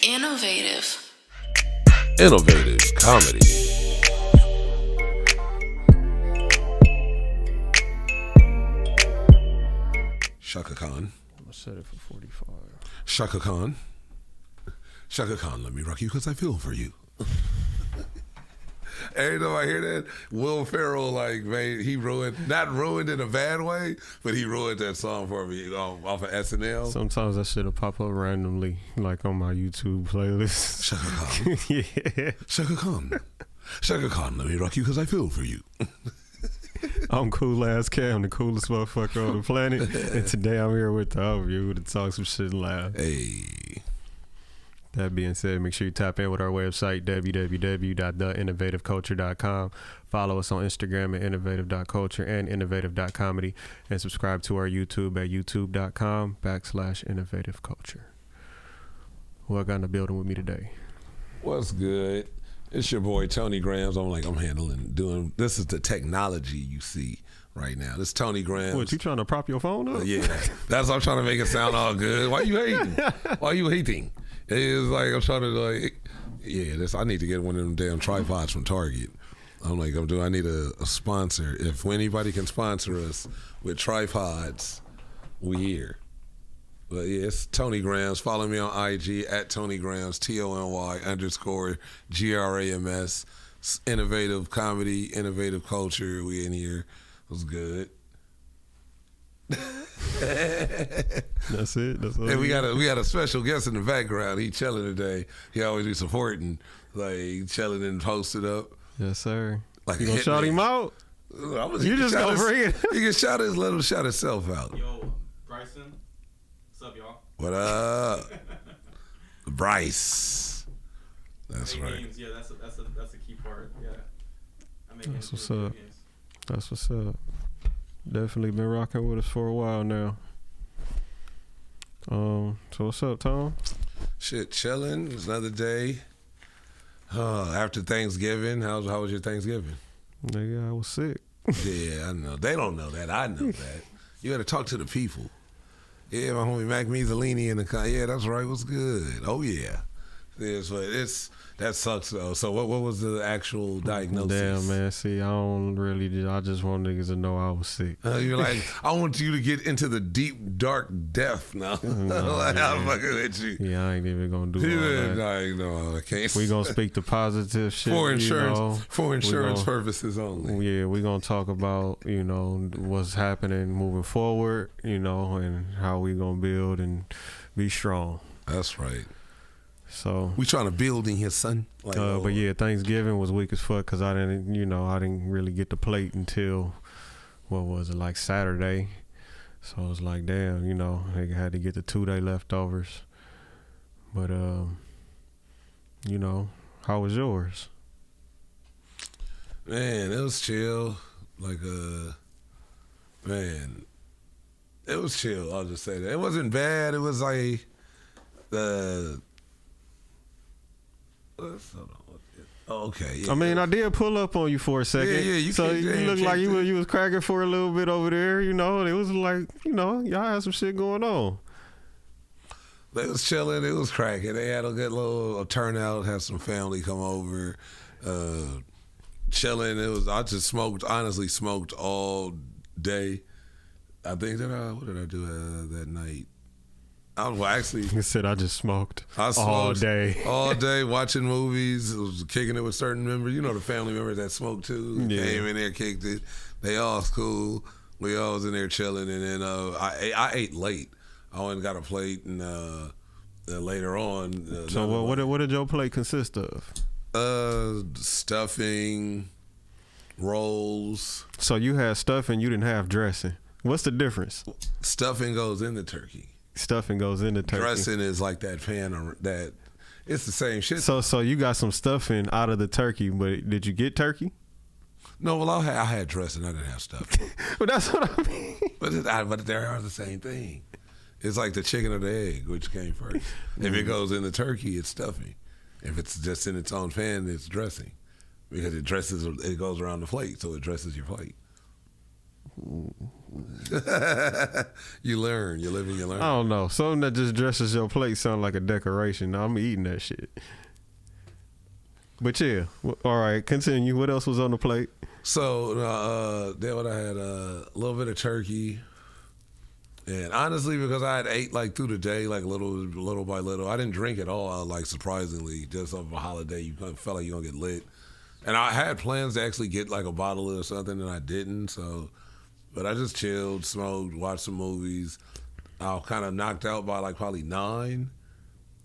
Innovative. Innovative comedy. Shaka Khan. I'm gonna set it for 45. Shaka Khan. Shaka Khan, let me rock you because I feel for you. Every time I hear that, Will Ferrell, like, man, he not ruined in a bad way, but he ruined that song for me off of SNL. Sometimes that shit'll pop up randomly, like on my YouTube playlist. Shaka Khan. Yeah. Shaka Khan. Shaka Khan, let me rock you because I feel for you. I'm Cool Ass Cam, the coolest motherfucker on the planet. And today I'm here with the overview to talk some shit and laugh. Hey. That being said, make sure you tap in with our website, www.theinnovativeculture.com. Follow us on Instagram at innovative.culture and innovative.comedy. And subscribe to our YouTube at youtube.com/innovativeculture. Who I got in the building with me today? What's good? It's your boy Tony Grams. Doing this is the technology you see right now. This is Tony Grams. What, you trying to prop your phone up? Yeah, that's what I'm trying to make it sound all good. Why you hating? Why you hating? It's like I'm trying to I need to get one of them damn tripods from Target. I need a sponsor. If anybody can sponsor us with tripods, we here. But yeah, it's Tony Grams. Follow me on IG at Tony Grams, TONY_GRAMS. Innovative comedy, innovative culture. We in here. It was good. That's it. That's all. And we got a special guest in the background. He chilling today. He always be supporting, like chilling and posted up. Yes, sir. Like you gonna shout him out? You just gonna bring it. He can let him shout himself out. Yo, Bryson. What's up, y'all? What up, Bryce? That's Big right. Games. Yeah, that's a key part. Yeah. That's what's up. That's what's up. Definitely been rocking with us for a while now. So what's up, Tom? Shit, chilling. It's another day. After Thanksgiving, how was your Thanksgiving? Nigga, I was sick. Yeah, I know. They don't know that. I know that. You got to talk to the people. Yeah, my homie Mac Mezzalini in the car. Yeah, that's right. What's good? Oh yeah. That sucks though. So what was the actual diagnosis? Damn, man. See, I just want niggas to know I was sick. You're like, I want you to get into the deep, dark depth now. Like, I'm fucking with you. Yeah, I ain't even gonna do all that. No, I can't. We gonna speak the positive shit. For insurance purposes only. Yeah, we gonna talk about, what's happening moving forward, and how we gonna build and be strong. That's right. So we trying to build in here, son. But yeah, Thanksgiving was weak as fuck because I didn't really get the plate until what was it, like Saturday. So I was like, damn, they had to get the 2-day leftovers. But how was yours? Man, it was chill. It was chill. I'll just say that it wasn't bad. It was like okay. Yeah. I mean, I did pull up on you for a second. Yeah. You looked like you was cracking for a little bit over there. It was like, y'all had some shit going on. They was chilling. It was cracking. They had a good little turnout. Had some family come over, chilling. I just smoked all day. I think what did I do that night? He said I just smoked. I smoked all day watching movies. I was kicking it with certain members. The family members that smoked too. Yeah. Came in there, kicked it. They all was cool. We all was in there chilling, and then I ate late. I went and got a plate, and later on. So what did your plate consist of? Stuffing, rolls. So you had stuffing, you didn't have dressing. What's the difference? Stuffing goes in the turkey. Stuffing goes in the turkey. Dressing is like that pan that it's the same shit. So you got some stuffing out of the turkey, but did you get turkey? No, well I had dressing. I didn't have stuffing. But that's what I mean. But they are the same thing. It's like the chicken or the egg, which came first. If it goes in the turkey, it's stuffing. If it's just in its own pan, it's dressing because it goes around the plate, so it dresses your plate. You learn. You live and you learn. I don't know. Something that just dresses your plate sound like a decoration. I'm eating that shit. But yeah, all right, continue. What else was on the plate? So then what I had a little bit of turkey, and honestly, because I had ate like through the day, like little by little, I didn't drink at all. Like surprisingly, just on a holiday, you kind of felt like you gonna get lit, and I had plans to actually get like a bottle or something, and I didn't. So, but I just chilled, smoked, watched some movies. I was kind of knocked out by like probably 9.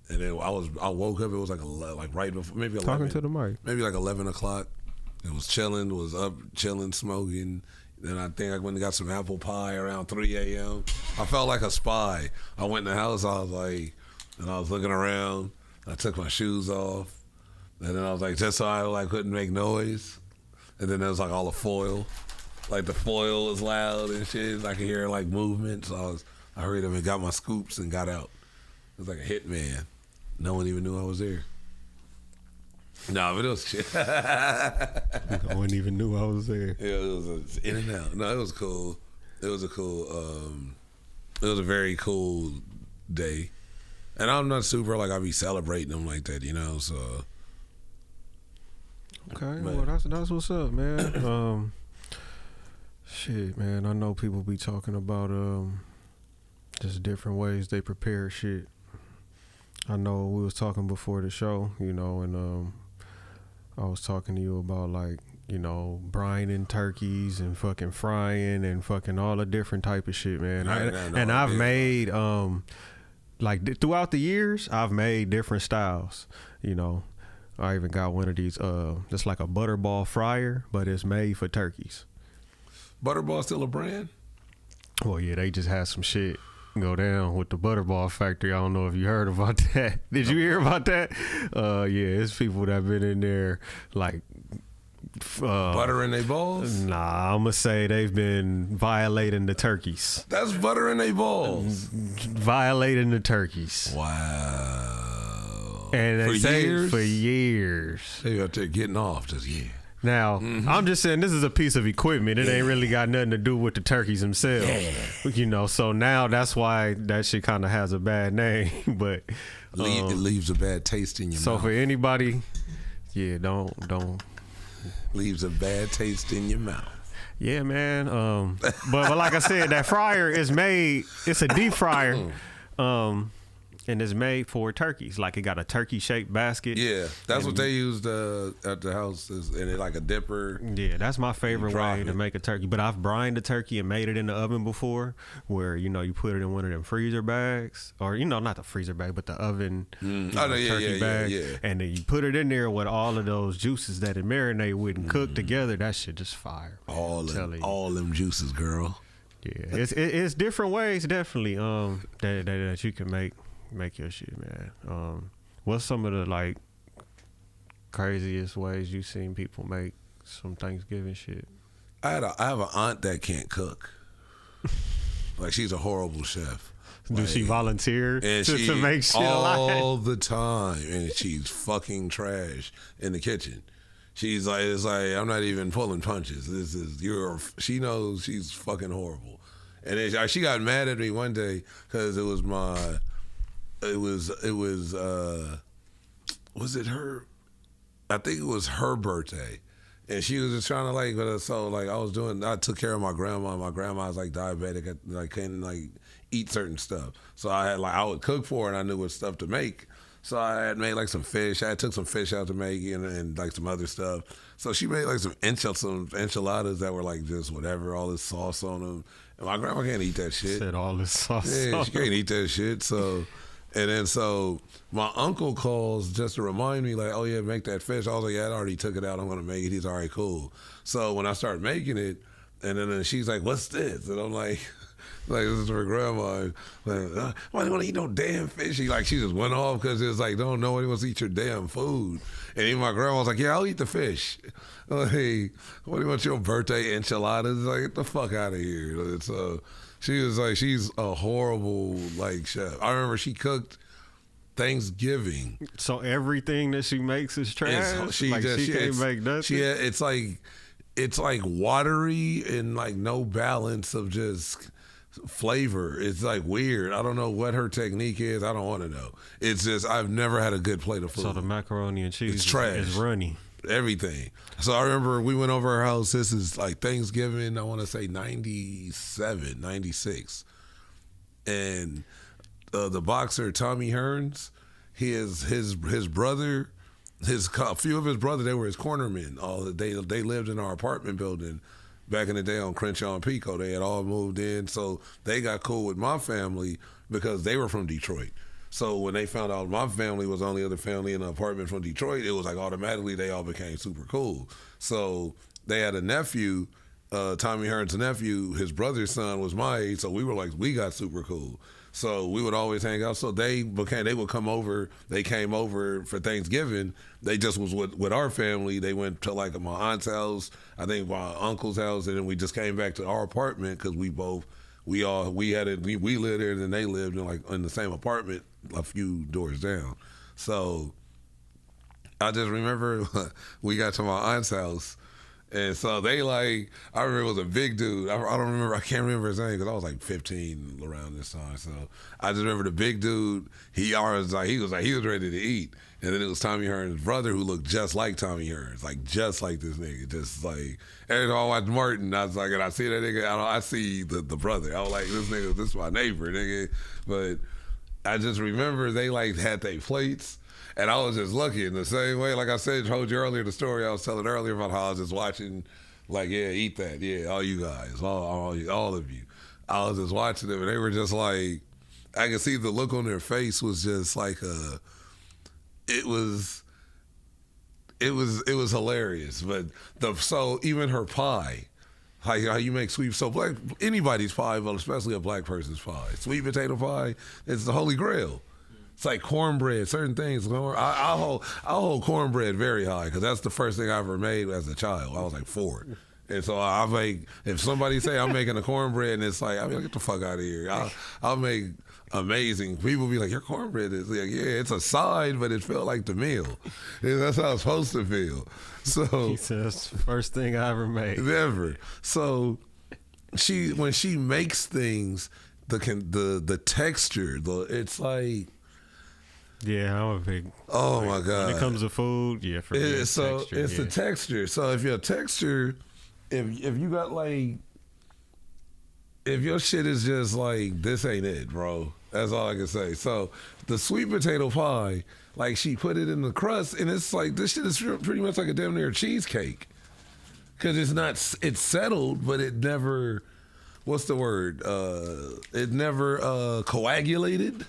And then I woke up. It was like right before, maybe 11. Talking to the mic. Maybe like 11 o'clock. It was chilling. Was up chilling, smoking. Then I think I went and got some apple pie around 3 a.m. I felt like a spy. I went in the house. I was like, and I was looking around. I took my shoes off, and then I was like, just so I like couldn't make noise. And then there was like all the foil, like the foil was loud and shit. I could hear like movement. So I hurried up and got my scoops and got out. It was like a hitman. No one even knew I was there. No, but it was shit. No one even knew I was there. Yeah, it was in and out. No, it was cool. It was a very cool day. And I'm not super like I be celebrating them like that, you know, so. Okay, well that's what's up, man. Shit, man, I know people be talking about just different ways they prepare shit. I know we was talking before the show, you know, and I was talking to you about like, you know, brining turkeys and fucking frying and fucking all the different type of shit, man. I've made like throughout the years, I've made different styles, you know. I even got one of these just like a butterball fryer, but it's made for turkeys. Butterball still a brand? Well, yeah, they just had some shit go down with the Butterball factory. I don't know if you heard about that. Did you hear about that? Yeah, it's people that been in there like buttering their balls? Nah, I'm gonna say they've been violating the turkeys. That's buttering their balls. Violating the turkeys. Wow. And they say years? for years. They out there getting off just Now, I'm just saying this is a piece of equipment. It ain't really got nothing to do with the turkeys themselves. Yeah. You know, so now that's why that shit kind of has a bad name. But it leaves a bad taste in your mouth. So for anybody, yeah, don't. Leaves a bad taste in your mouth. Yeah, man. But like I said, that fryer is made. It's a deep fryer. And it's made for turkeys. Like it got a turkey-shaped basket. Yeah, that's what they used at the house, and it like a dipper. Yeah, that's my favorite way to make a turkey. But I've brined a turkey and made it in the oven before, where you know you put it in one of them freezer bags, or you know not the freezer bag, but the oven turkey bag, and then you put it in there with all of those juices that it marinate with and cook together. That shit just fire. All them juices, girl. Yeah, it's different ways, definitely. That you can make your shit, man. What's some of the like craziest ways you seen people make some Thanksgiving shit? I have an aunt that can't cook. Like she's a horrible chef. Do she volunteer to make shit all the time, and she's fucking trash in the kitchen. She's like, it's like I'm not even pulling punches. She knows she's fucking horrible, and then she got mad at me one day because it was was it her? I think it was her birthday, and she was just trying to like. So like I took care of my grandma. My grandma's like diabetic, like couldn't like eat certain stuff. So I would cook for her, and I knew what stuff to make. So I had made like some fish. I took some fish out to make and like some other stuff. So she made like some enchiladas that were like just whatever, all this sauce on them. And my grandma can't eat that shit. Said all this sauce. Yeah, she can't eat that shit. So. And then so my uncle calls just to remind me like, oh yeah, make that fish. I was like, yeah, I already took it out. I'm gonna make it. He's all right, cool. So when I start making it, and then she's like, what's this? And I'm like this is her grandma. Like, why do you want to eat no damn fish? She just went off because it was like, don't nobody wants to eat your damn food. And even my grandma was like, yeah, I'll eat the fish. I'm like, hey, what do you want your birthday enchiladas? Like, get the fuck out of here. So she was like, she's a horrible like chef. I remember she cooked Thanksgiving. So everything that she makes is trash. She can't make nothing. It's like it's like watery and like no balance of just flavor. It's like weird. I don't know what her technique is. I don't want to know. It's just I've never had a good plate of food. So the macaroni and cheese It's trash. is runny. Everything. So I remember we went over her house. This is like Thanksgiving, I want to say 97, 96. And the boxer Tommy Hearns, his brother, a few of his brothers, they were his cornermen. They lived in our apartment building back in the day on Crenshaw and Pico. They had all moved in, so they got cool with my family because they were from Detroit. So when they found out my family was the only other family in an apartment from Detroit, it was like automatically they all became super cool. So they had a nephew, Tommy Hearns' nephew, his brother's son was my age, so we got super cool. So we would always hang out. So they would come over. They came over for Thanksgiving. They just was with our family. They went to like my aunt's house, I think my uncle's house, and then we just came back to our apartment because we lived there and then they lived in the same apartment a few doors down. So I just remember we got to my aunt's house. And so I remember it was a big dude. I can't remember his name because I was like 15 around this time. So I just remember the big dude. He was ready to eat. And then it was Tommy Hearns' brother who looked just like Tommy Hearns, like just like this nigga. Just like, every time I watched Martin, I was like, and I see that nigga, I see the brother. I was like, this is my neighbor, nigga. But I just remember they had their plates. And I was just lucky in the same way. Like I said, told you earlier, the story I was telling earlier about how I was just watching, eat that. Yeah, all you guys, all of you. I was just watching them, and they were just like, I could see the look on their face was just like it was hilarious. But so even her pie, how you make anybody's pie, but especially a black person's pie. Sweet potato pie, it's the holy grail. It's like cornbread, certain things. I'll hold cornbread very high because that's the first thing I ever made as a child. I was like 4. And so if somebody say I'm making a cornbread and it's like, get the fuck out of here. I'll make amazing. People be like, your cornbread is like, yeah, it's a side, but it felt like the meal. And that's how it's supposed to feel. So He says, first thing I ever made. Never. So when she makes things, the texture, it's like, yeah, I'm a big. Oh my God! When it comes to food, yeah, for me, it's texture. It's the texture. So if your texture, if you got if your shit is just like, this ain't it, bro. That's all I can say. So the sweet potato pie, she put it in the crust, and it's like, this shit is pretty much like a damn near cheesecake, because it's settled, but it never. What's the word? It never coagulated.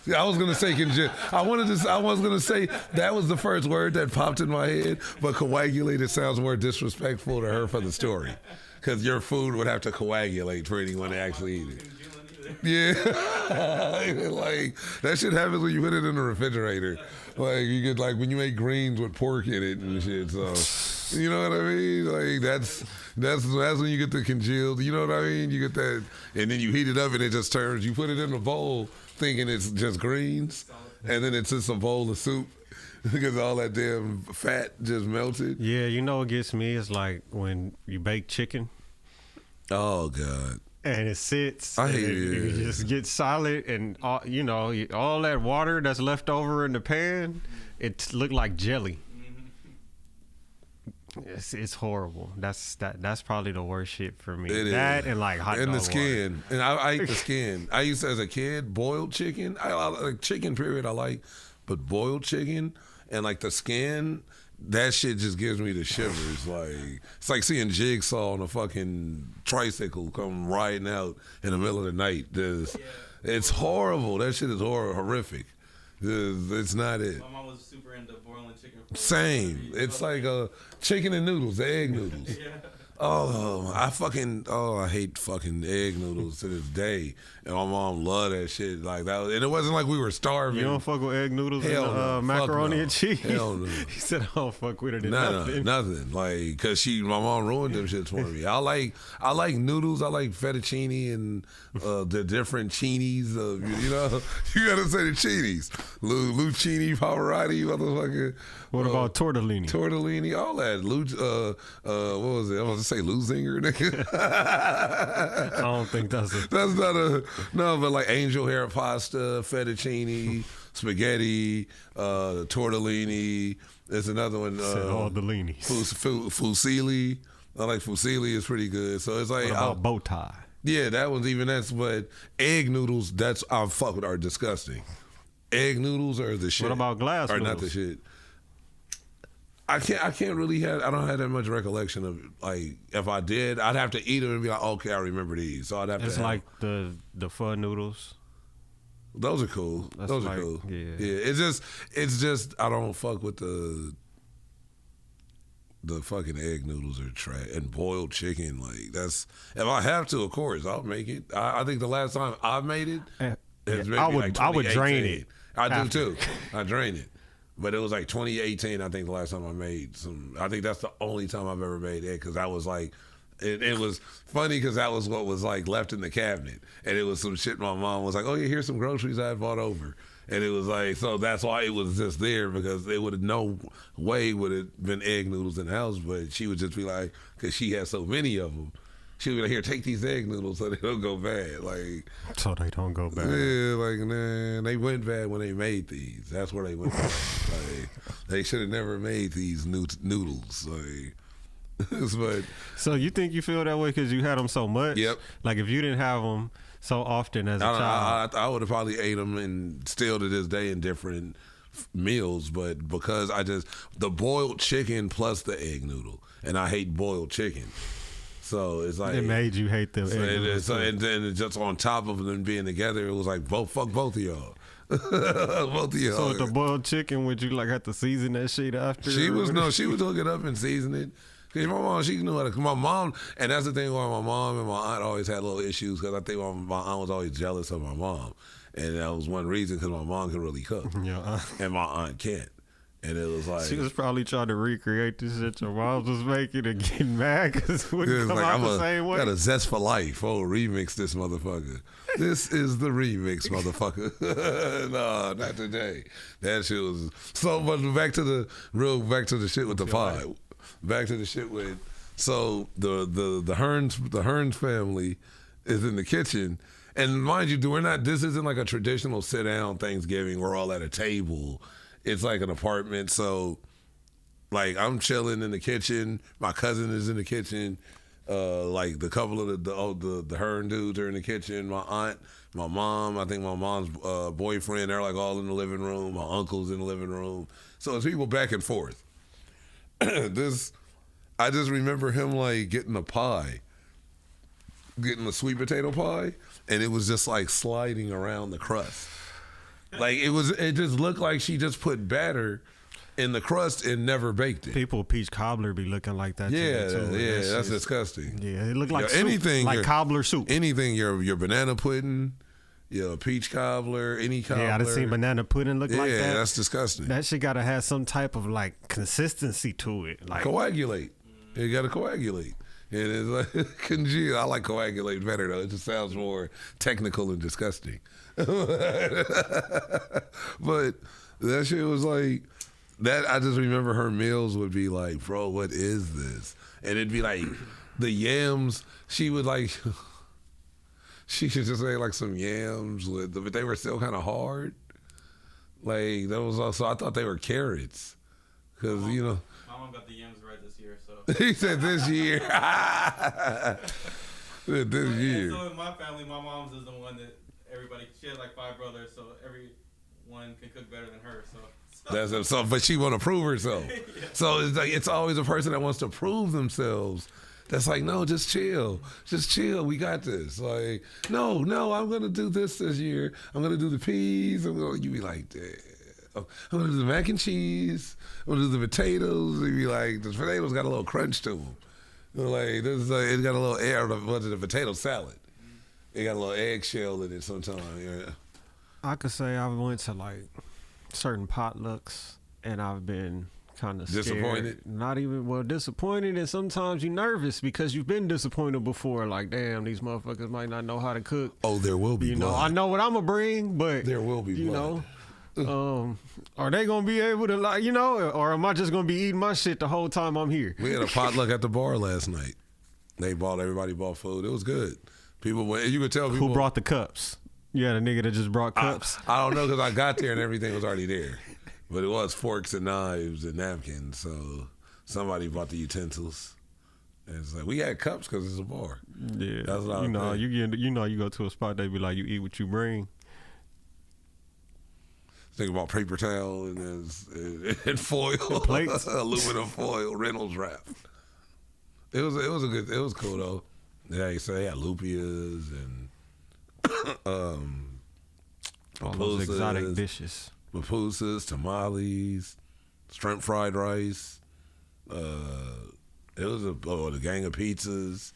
I was gonna say congeal. I was gonna say that was the first word that popped in my head, but coagulated sounds more disrespectful to her for the story, because your food would have to coagulate for anyone to actually eat it. Yeah, that shit happens when you put it in the refrigerator. You get when you make greens with pork in it and shit. So you know what I mean? That's when you get the congealed. You know what I mean? You get that, and then you heat it up and it just turns. You put it in a bowl thinking it's just greens, and then it's just a bowl of soup because all that damn fat just melted. Yeah, what gets me is when you bake chicken. Oh God. And it sits. I hate it. It just gets solid, and all that water that's left over in the pan, it looked like jelly. It's horrible. That's probably the worst shit for me. That and hot dog. And the skin. Water. And I ate the skin. I used to, as a kid, boiled chicken. I like chicken, period, I like. But boiled chicken and the skin, that shit just gives me the shivers. It's like seeing Jigsaw on a fucking tricycle come riding out in the middle of the night. It's horrible. That shit is horrific. It's not it. My mom was super into boiling chicken. Same. It's like chicken and noodles, the egg noodles. Yeah. I hate fucking egg noodles to this day. And my mom loved that shit like that. And it wasn't like we were starving. You don't fuck with egg noodles Hell and no. macaroni Fuck no. and cheese? Hell no. He said, I don't fuck with it in Nothing. nothing. Like, cause my mom ruined them shits for me. I like noodles. I like fettuccine and the different chinis. You know, you gotta say the chinis. Lucchini, Pavarotti, motherfucker. What about tortellini? Tortellini, all that. What was it? I was to say Luzinger, nigga. I don't think that's but like angel hair pasta, fettuccine, spaghetti, tortellini. There's another one. Said all the leanies. Fusilli. I like fusilli. It's pretty good. So it's like What about bow tie? yeah, that one's even that's. But egg noodles, that's I fuck with are disgusting. Egg noodles are the shit. What about glass Or noodles? not the shit. I can't really have. I don't have that much recollection of like if I did, I'd have to eat them and be like, okay, I remember these. So I'd have It's to. like the pho noodles. Those are cool. That's Those like- are cool. yeah. It's just I don't fuck with the fucking egg noodles are trash and boiled chicken. Like that's if I have to, of course, I'll make it. I think the last time I made it, it's maybe I would like I would drain 2018. it. I do after. too. I drain it. But it was like 2018, I think, the last time I made some. I think that's the only time I've ever made it because I was like, it was funny because that was what was like left in the cabinet. And it was some shit my mom was like, oh, yeah, here's some groceries I had bought over. And it was like, so that's why it was just there because it would have no way would have been egg noodles in the house. But she would just be like, because she had so many of them. She would be like, here, take these egg noodles so they don't go bad. Like, So they don't go bad. yeah, like, nah, they went bad when they made these. That's where they went bad. Like, they should have never made these noodles. Like, but So you think you feel that way because you had them so much? Yep. Like if you didn't have them so often as a child. I would have probably ate them and still to this day in different meals. But because the boiled chicken plus the egg noodle, and I hate boiled chicken. So it's like It made you hate them. and then just on top of them being together, it was like fuck both of y'all. Both of y'all. So with the boiled chicken, would you like have to season that shit after? She would hook it up and season it. Cause my mom, she knew how to. My mom, and that's the thing why my mom and my aunt always had little issues because I think my aunt was always jealous of my mom, and that was one reason because my mom can really cook, Yeah. and my aunt can't. And it was like She was probably trying to recreate this shit your mom was making and getting mad because it wouldn't it's come like, out the same way. got a zest for life. Oh, remix this motherfucker. This is the remix, motherfucker. No, not today. That shit was so. But back to the shit with the pie. Back to the shit with so the Hearns family is in the kitchen. And mind you, this isn't like a traditional sit down Thanksgiving. We're all at a table. It's like an apartment. So like I'm chilling in the kitchen. My cousin is in the kitchen. Like the couple of the Hearn dudes are in the kitchen. My aunt, my mom, I think my mom's boyfriend, they're like all in the living room. My uncle's in the living room. So it's people back and forth. I just remember him like getting a sweet potato pie, and it was just like sliding around the crust. Like it just looked like she just put batter in the crust and never baked it. People peach cobbler be looking like that. Yeah, to me too. yeah, That that's shit- disgusting. Yeah, it looked like Yeah, soup, anything like your- cobbler soup. Anything, your banana pudding, your peach cobbler, any cobbler. Yeah, I done seen banana pudding look like Yeah, that. that's disgusting. That shit gotta have some type of like consistency to it. Like Coagulate. You got to coagulate. And it's like congeal. I like coagulate better though. It just sounds more technical and disgusting. But that shit was like that. I just remember her meals would be like, bro, what is this? And it'd be like the yams. She would like. She should just say like some yams but they were still kind of hard. Like that was also. I thought they were carrots, because you know. My mom got the yams right this year, so. He said this year. This Yeah, year. so in my family, my mom's is the one that everybody. She had like 5 brothers, so everyone can cook better than her. So. But she want to prove herself. So it's like it's always a person that wants to prove themselves. That's like, no, just chill. We got this. Like, no, I'm gonna do this year. I'm gonna do the peas. You be like, damn. I'm gonna do the mac and cheese. I'm gonna do the potatoes. You be like, the potatoes got a little crunch to them. Like this is like, it got a little air. What's it? A potato salad. It got a little eggshell in it sometimes. Yeah. I could say I went to like certain potlucks and I've been kind of disappointed. Not even disappointed, and sometimes you're nervous because you've been disappointed before. Like, damn, these motherfuckers might not know how to cook. Oh, there will be. You blood. know, I know what I'm gonna bring, but there will be. You blood. know, are they gonna be able to, like, you know, or am I just gonna be eating my shit the whole time I'm here? We had a potluck at the bar last night. Everybody bought food. It was good. People went. You could tell people. Who brought the cups? You had a nigga that just brought cups. I don't know because I got there and everything was already there. But it was forks and knives and napkins, so somebody bought the utensils. And it's like we had cups because it's a bar. Yeah, that's what you go to a spot, they be like, you eat what you bring. Think about paper towel and foil, plates, aluminum foil, Reynolds wrap. It was cool though. Yeah, so they had lupias and all those exotic dishes. Pupusas, tamales, shrimp fried rice. It was the gang of pizzas.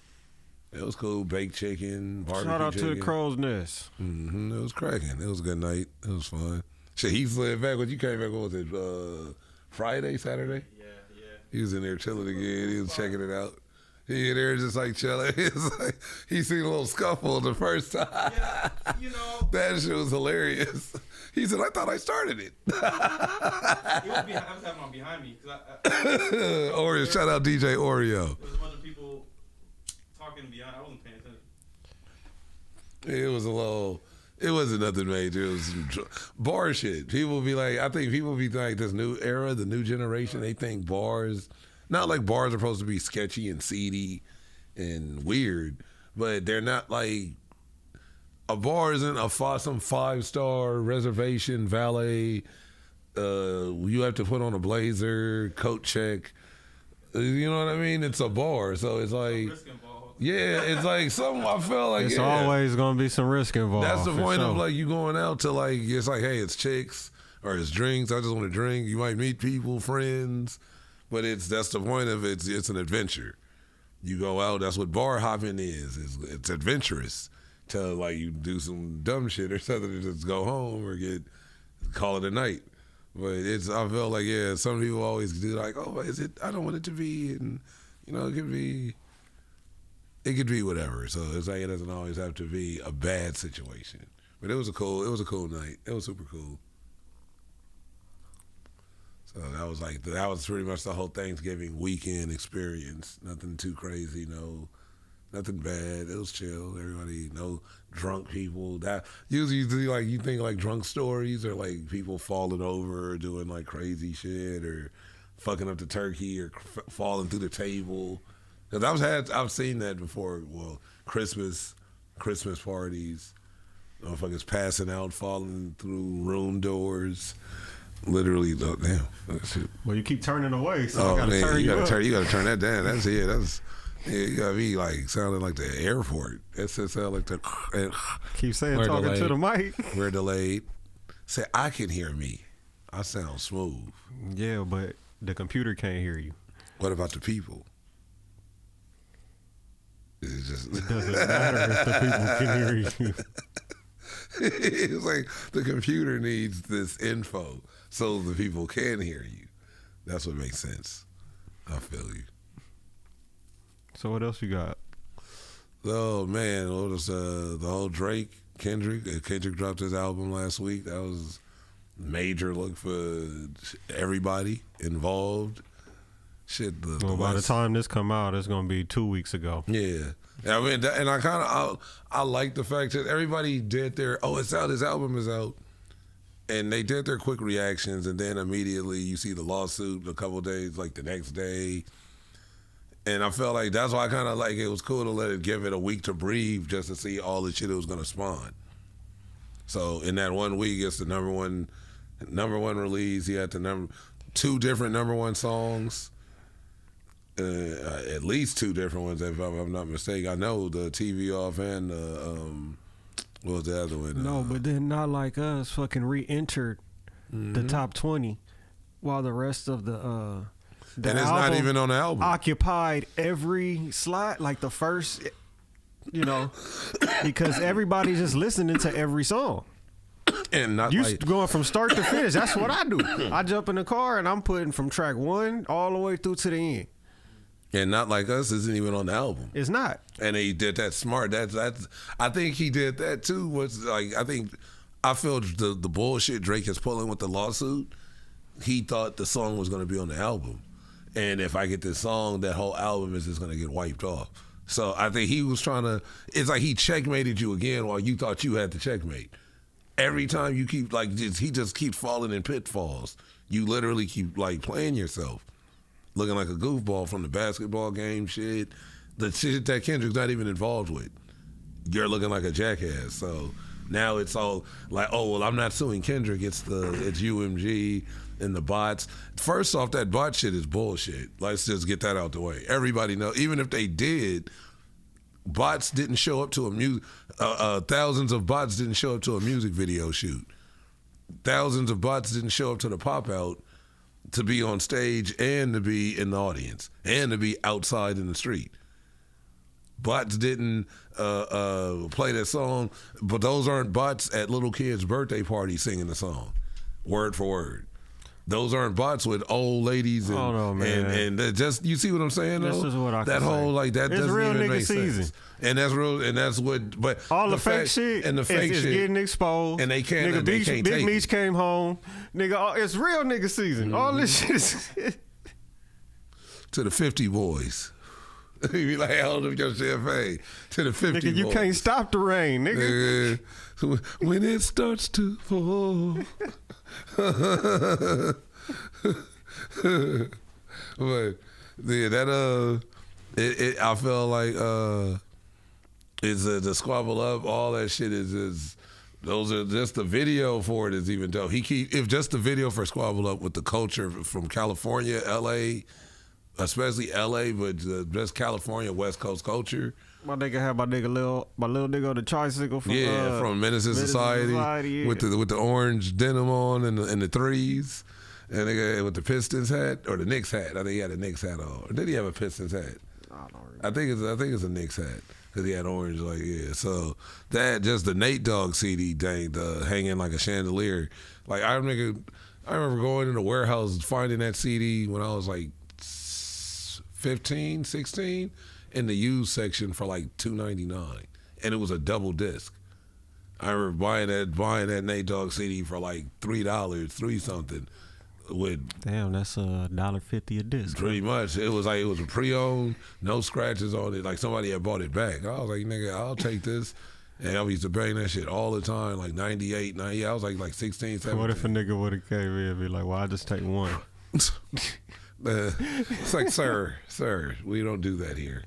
It was cool. Baked chicken, barbecue Shout out chicken. to the Crow's Nest. Mm-hmm. It was cracking. It was a good night. It was fun. Shit, he slid back when you came back. What was it? Friday, Saturday? Yeah. He was in there chilling again. He was checking it out. He in there just like chilling. He seen a little scuffle the first time. Yeah, you know. That shit was hilarious. He said, I thought I started it. He was I was having one behind me. Oreo, shout out DJ Oreo. There was a bunch of people talking behind. I wasn't paying attention. It was it wasn't nothing major. It was some bar shit. People be like, I think people be like this new era, the new generation, they think bars, not like bars are supposed to be sketchy and seedy and weird, but they're not like, a bar isn't some 5-star reservation, valet, you have to put on a blazer, coat check. You know what I mean? It's a bar, so it's like, yeah, it's like something. I felt like it's always gonna be some risk involved. That's the point sure. of like you going out to like, it's like, hey, it's chicks or it's drinks. I just want to drink. You might meet people, friends, but that's the point of it. It's an adventure. You go out. That's what bar hopping is. It's adventurous. To like you do some dumb shit or something to just go home or call it a night. But I felt like, yeah, some people always do like, oh, is it? I don't want it to be, and you know, it could be whatever. So it's like it doesn't always have to be a bad situation. But it was a cool night. It was super cool. So that was pretty much the whole Thanksgiving weekend experience. Nothing too crazy, nothing bad. It was chill. Everybody, no drunk people. That usually like you think like drunk stories or like people falling over or doing like crazy shit or fucking up the turkey or falling through the table. Because I've seen that before. Well, Christmas parties, motherfuckers passing out, falling through room doors. Literally, damn. Well, you keep turning away, so I gotta turn you up. You gotta turn that down. That's you gotta be like sounding like the airport. That sound like the. Keep saying talking delayed. To the mic. We're delayed. Say I can hear me. I sound smooth. Yeah, but the computer can't hear you. What about the people? It doesn't matter if the people can hear you. It's like the computer needs this info so the people can hear you. That's what makes sense. I feel you. So what else you got? Oh man, what was the whole Kendrick? Kendrick dropped his album last week. That was a major look for everybody involved. Shit, by the time this come out, it's gonna be 2 weeks ago. Yeah, I mean, and I like the fact that everybody did their it's out. His album is out, and they did their quick reactions, and then immediately you see the lawsuit a couple days, like the next day. And I felt like that's why I kind of like it was cool to give it a week to breathe just to see all the shit it was gonna spawn. So in that 1 week, it's the number one release. He had the 2 different number one songs. At least 2 different ones, if I'm not mistaken. I know the TV off and what was the other one? No, but then Not Like Us fucking re-entered the top 20, while the rest of the The and it's not album even on the album. occupied every slot, like the first, because everybody's just listening to every song. And not You like going from start to finish. That's what I do. I jump in the car and I'm putting from track 1 all the way through to the end. and Not Like Us isn't even on the album. It's not. And he did that smart. That's I think he did that too. Was like I feel the bullshit Drake is pulling with the lawsuit. He thought the song was going to be on the album, and if I get this song, that whole album is just going to get wiped off. So I think he was trying to. It's like he checkmated you again while you thought you had the checkmate. Every time you keep he just keeps falling in pitfalls. You literally keep playing yourself, looking like a goofball from the basketball game shit. The shit that Kendrick's not even involved with. You're looking like a jackass. So now it's all like, oh well, I'm not suing Kendrick. It's UMG and the bots. First off, that bot shit is bullshit. Let's just get that out the way. Everybody knows. Even if they did, bots didn't show up to a music. Thousands of bots didn't show up to a music video shoot. Thousands of bots didn't show up to the pop out to be on stage and to be in the audience and to be outside in the street. Bots didn't play that song, but those aren't bots at little kids' birthday parties singing the song, word for word. Those aren't bots with old ladies and, Oh, no, man. and just you see what I'm saying though? This is what I that can whole say. that It's doesn't real even nigga make season. sense. And that's real, and that's what. But All the fake fact- shit and the fake is shit getting exposed. and they can't. Nigga, and they Big, can't Big take Meech it. came home. Nigga, it's real nigga season. All this shit is... To the 50 boys. You be like, hold up your champagne. To the 50 Nigga, you boys. can't stop the rain, nigga. So when it starts to fall. But yeah, that I feel like it's the squabble up. All that shit is those are just the video for it is even dope. If just the video for Squabble Up with the culture from California, LA, especially LA, but just California West Coast culture. My nigga had my little nigga on the tricycle from From Menace to Society, yeah. with the orange denim on and the threes, and nigga with the Pistons hat or the Knicks hat. I think he had a Knicks hat on. Or did he have a Pistons hat? I don't remember. I think it's a Knicks hat because he had orange. So that just the Nate Dogg CD thing, the hanging like a chandelier. Like I remember going in the warehouse finding that CD when I was like 15, 16 in the used section for like $2.99, and it was a double disc. I remember buying that Nate Dogg CD for like $3, $3 something. With Damn, that's $1.50 a disc. pretty much, it was a pre-owned, no scratches on it. Like somebody had bought it back. I was like, nigga, I'll take this. And I used to bang that shit all the time, like 98, 90. I was like 16, 17. What if a nigga would have came in and be like, well, I just take one? It's like, sir, we don't do that here.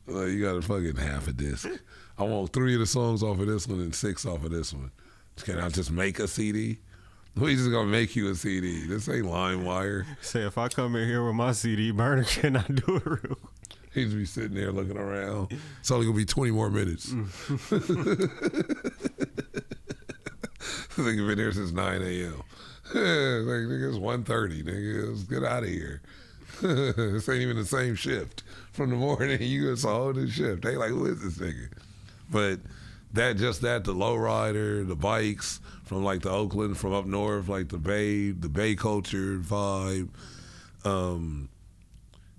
You got a fucking half a disc. I want 3 of the songs off of this one and 6 off of this one. Can I just make a CD? We just gonna make you a CD. This ain't LimeWire. Say, if I come in here with my CD burner, can I do it real quick? He'd just be sitting there looking around. It's only gonna be 20 more minutes. I think I've been here since 9 a.m. Like, nigga, it's 1:30, nigga. Let's get out of here. This ain't even the same shift. From the morning, it's a whole new shift. They like, who is this nigga? But the lowrider, the bikes from like the Oakland, from up north, like the Bay culture vibe,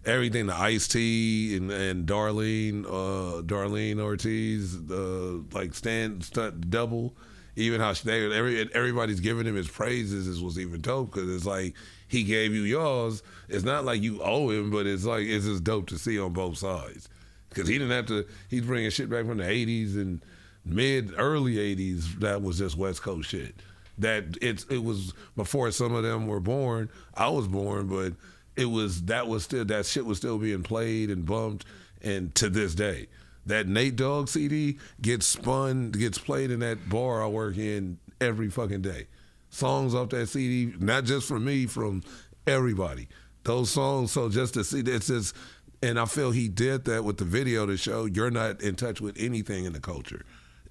everything, the Ice-T and Darlene Ortiz, like stunt double, even how everybody's giving him his praises was even dope because it's like he gave you yours. It's not like you owe him, but it's like it's just dope to see on both sides because he didn't have to. He's bringing shit back from the '80s and early '80s that was just West Coast shit. That it was before some of them were born. I was born, but that shit was still being played and bumped, and to this day, that Nate Dogg CD gets played in that bar I work in every fucking day. Songs off that CD, not just from me, from everybody. Those songs. So just to see, it's just, and I feel he did that with the video to show you're not in touch with anything in the culture.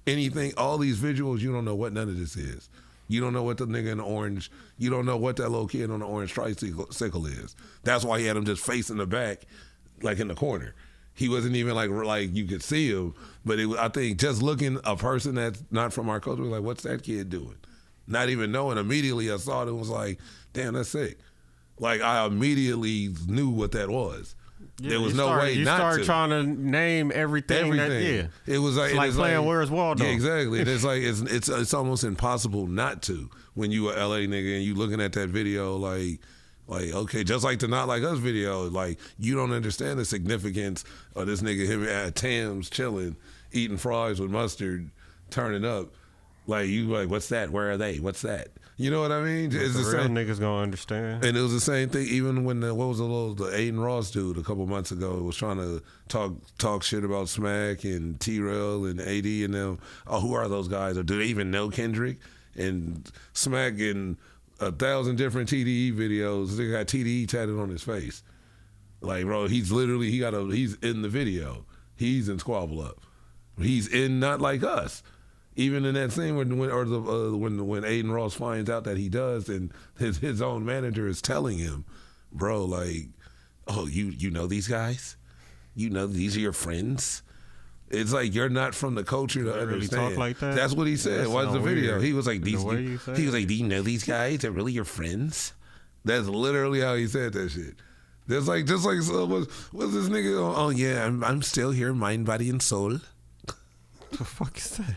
Anything, all these visuals, you don't know what none of this is. You don't know what the nigga in the orange. You don't know what that little kid on the orange tricycle is. That's why he had him just facing the back, like in the corner. He wasn't even like you could see him, but I think just looking a person that's not from our culture was like, what's that kid doing? Not even knowing. Immediately I saw it and was like, damn, that's sick. Like I immediately knew what that was. Yeah, there was no way you not start to. trying to name everything. It was like, it's like playing Where's Waldo. Yeah, exactly. It's like it's almost impossible not to when you a LA nigga and you looking at that video like okay, just like the Not Like Us video, like you don't understand the significance of this nigga him at Tam's chilling, eating fries with mustard, turning up. Like you like, what's that? Where are they? What's that? You know what I mean? It's the the real same. niggas gonna understand. And it was the same thing even when the Aiden Ross dude a couple months ago was trying to talk shit about Smack and T-Rail and AD and them. Oh, who are those guys? Or do they even know Kendrick? And Smack in 1,000 different TDE videos, they got TDE tatted on his face. Like, bro, he's in the video. He's in Squabble Up. He's in Not Like Us. Even in that scene when Aiden Ross finds out that he does, and his own manager is telling him, bro, like, oh, you know these guys? You know these are your friends? It's like you're not from the culture to understand. Really talk like that? That's what he said. What's the video? Weird. He was like, he was like, do you know these guys? They're really your friends? That's literally how he said that shit. There's like just like what's this nigga? Oh yeah, I'm still here, mind, body, and soul. What the fuck is that?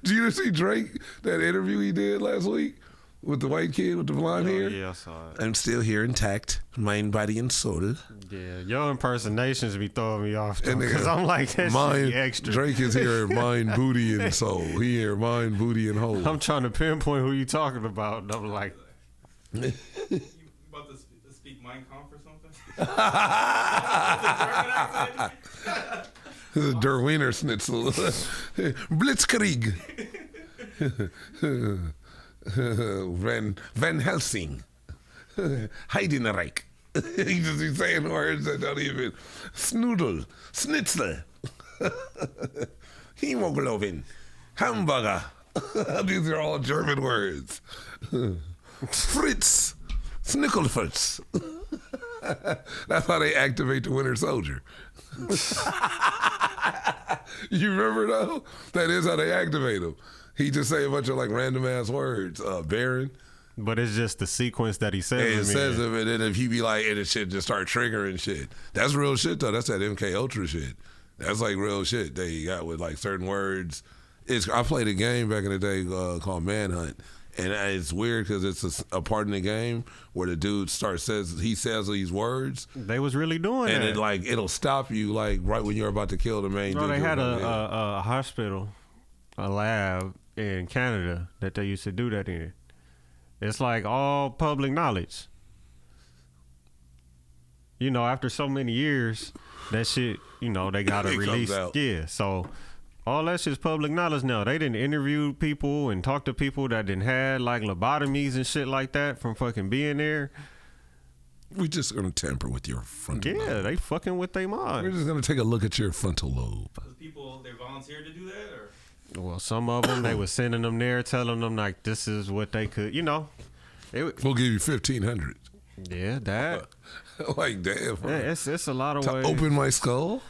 Did you see Drake, that interview he did last week with the white kid with the blonde hair? Yeah, I saw it. I'm still here intact, mind, body, and soul. Yeah, your impersonations be throwing me off because I'm like, that mind, shit be extra. Drake is here, mind, booty, and soul. He here, mind, booty, and whole. I'm trying to pinpoint who you talking about, and I'm like, you about to speak Mein Kampf or something? Der Wiener Schnitzel. Blitzkrieg. Van Helsing. Heidenreich. He's saying words that don't even. Snoodle. Schnitzel. Hemoglobin. Hamburger. These are all German words. Fritz. Snickelfritz. That's how they activate the Winter Soldier. You remember though? That is how they activate him. He just say a bunch of like random ass words. Baron. but it's just the sequence that he says. And it says of it, and if he be like, and it shit just start triggering shit. That's real shit though. That's that MK Ultra shit. That's like real shit they got with like certain words. I played a game back in the day called Manhunt. And it's weird because it's a part in the game where the dude says these words. They was really doing and that. And it'll stop you like right when you're about to kill the main dude. They had a hospital, a lab in Canada that they used to do that in. It's like all public knowledge. You know, after so many years, that shit, you know, they got to release. Yeah, so all that shit's public knowledge now. They didn't interview people and talk to people that didn't have like lobotomies and shit like that from fucking being there. We're just gonna tamper with your frontal lobe. Yeah, they fucking with their mind. We're just gonna take a look at your frontal lobe. Those people, they volunteered to do that, or? Well, some of them, they was sending them there, telling them like this is what they could, you know. We'll give you 1,500. Yeah, that. Like damn. Yeah, it's a lot of ways. Open my skull.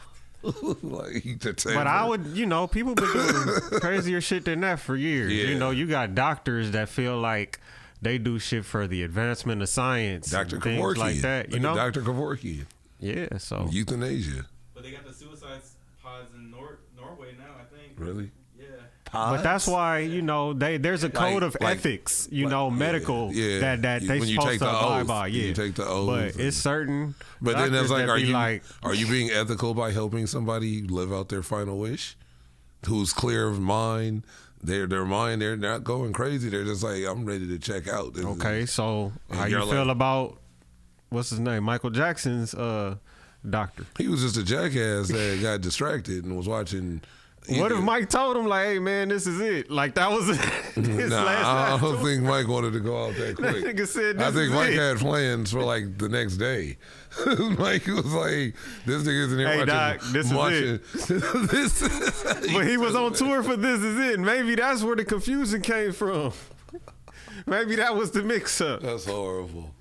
But I would, you know, people been doing crazier shit than that for years. Yeah. You know, you got doctors that feel like they do shit for the advancement of science, Dr. and things Kevorkian. like that. You know, Dr. Kevorkian. Yeah, so Euthanasia. But they got the suicide pods in Norway now, I think. Really? Yeah. But that's why, you know, there's a code of ethics, you know, medical that they supposed to abide by. Yeah, you take the oath. But it's certain. But then it's like, that are you being ethical by helping somebody live out their final wish, who's clear of mind? They're not going crazy. They're just like, I'm ready to check out. Okay, so how you feel about what's his name, Michael Jackson's doctor? He was just a jackass that got distracted and was watching. What if Mike told him like, "Hey man, this is it"? Like that was his last. I don't think Mike wanted to go out that quick. That nigga said, I think Mike had plans for like the next day. Mike was like, "This nigga isn't here hey, watching." Doc, this is it. This is but he was on tour for "This Is It." And maybe that's where the confusion came from. Maybe that was the mix-up. That's horrible.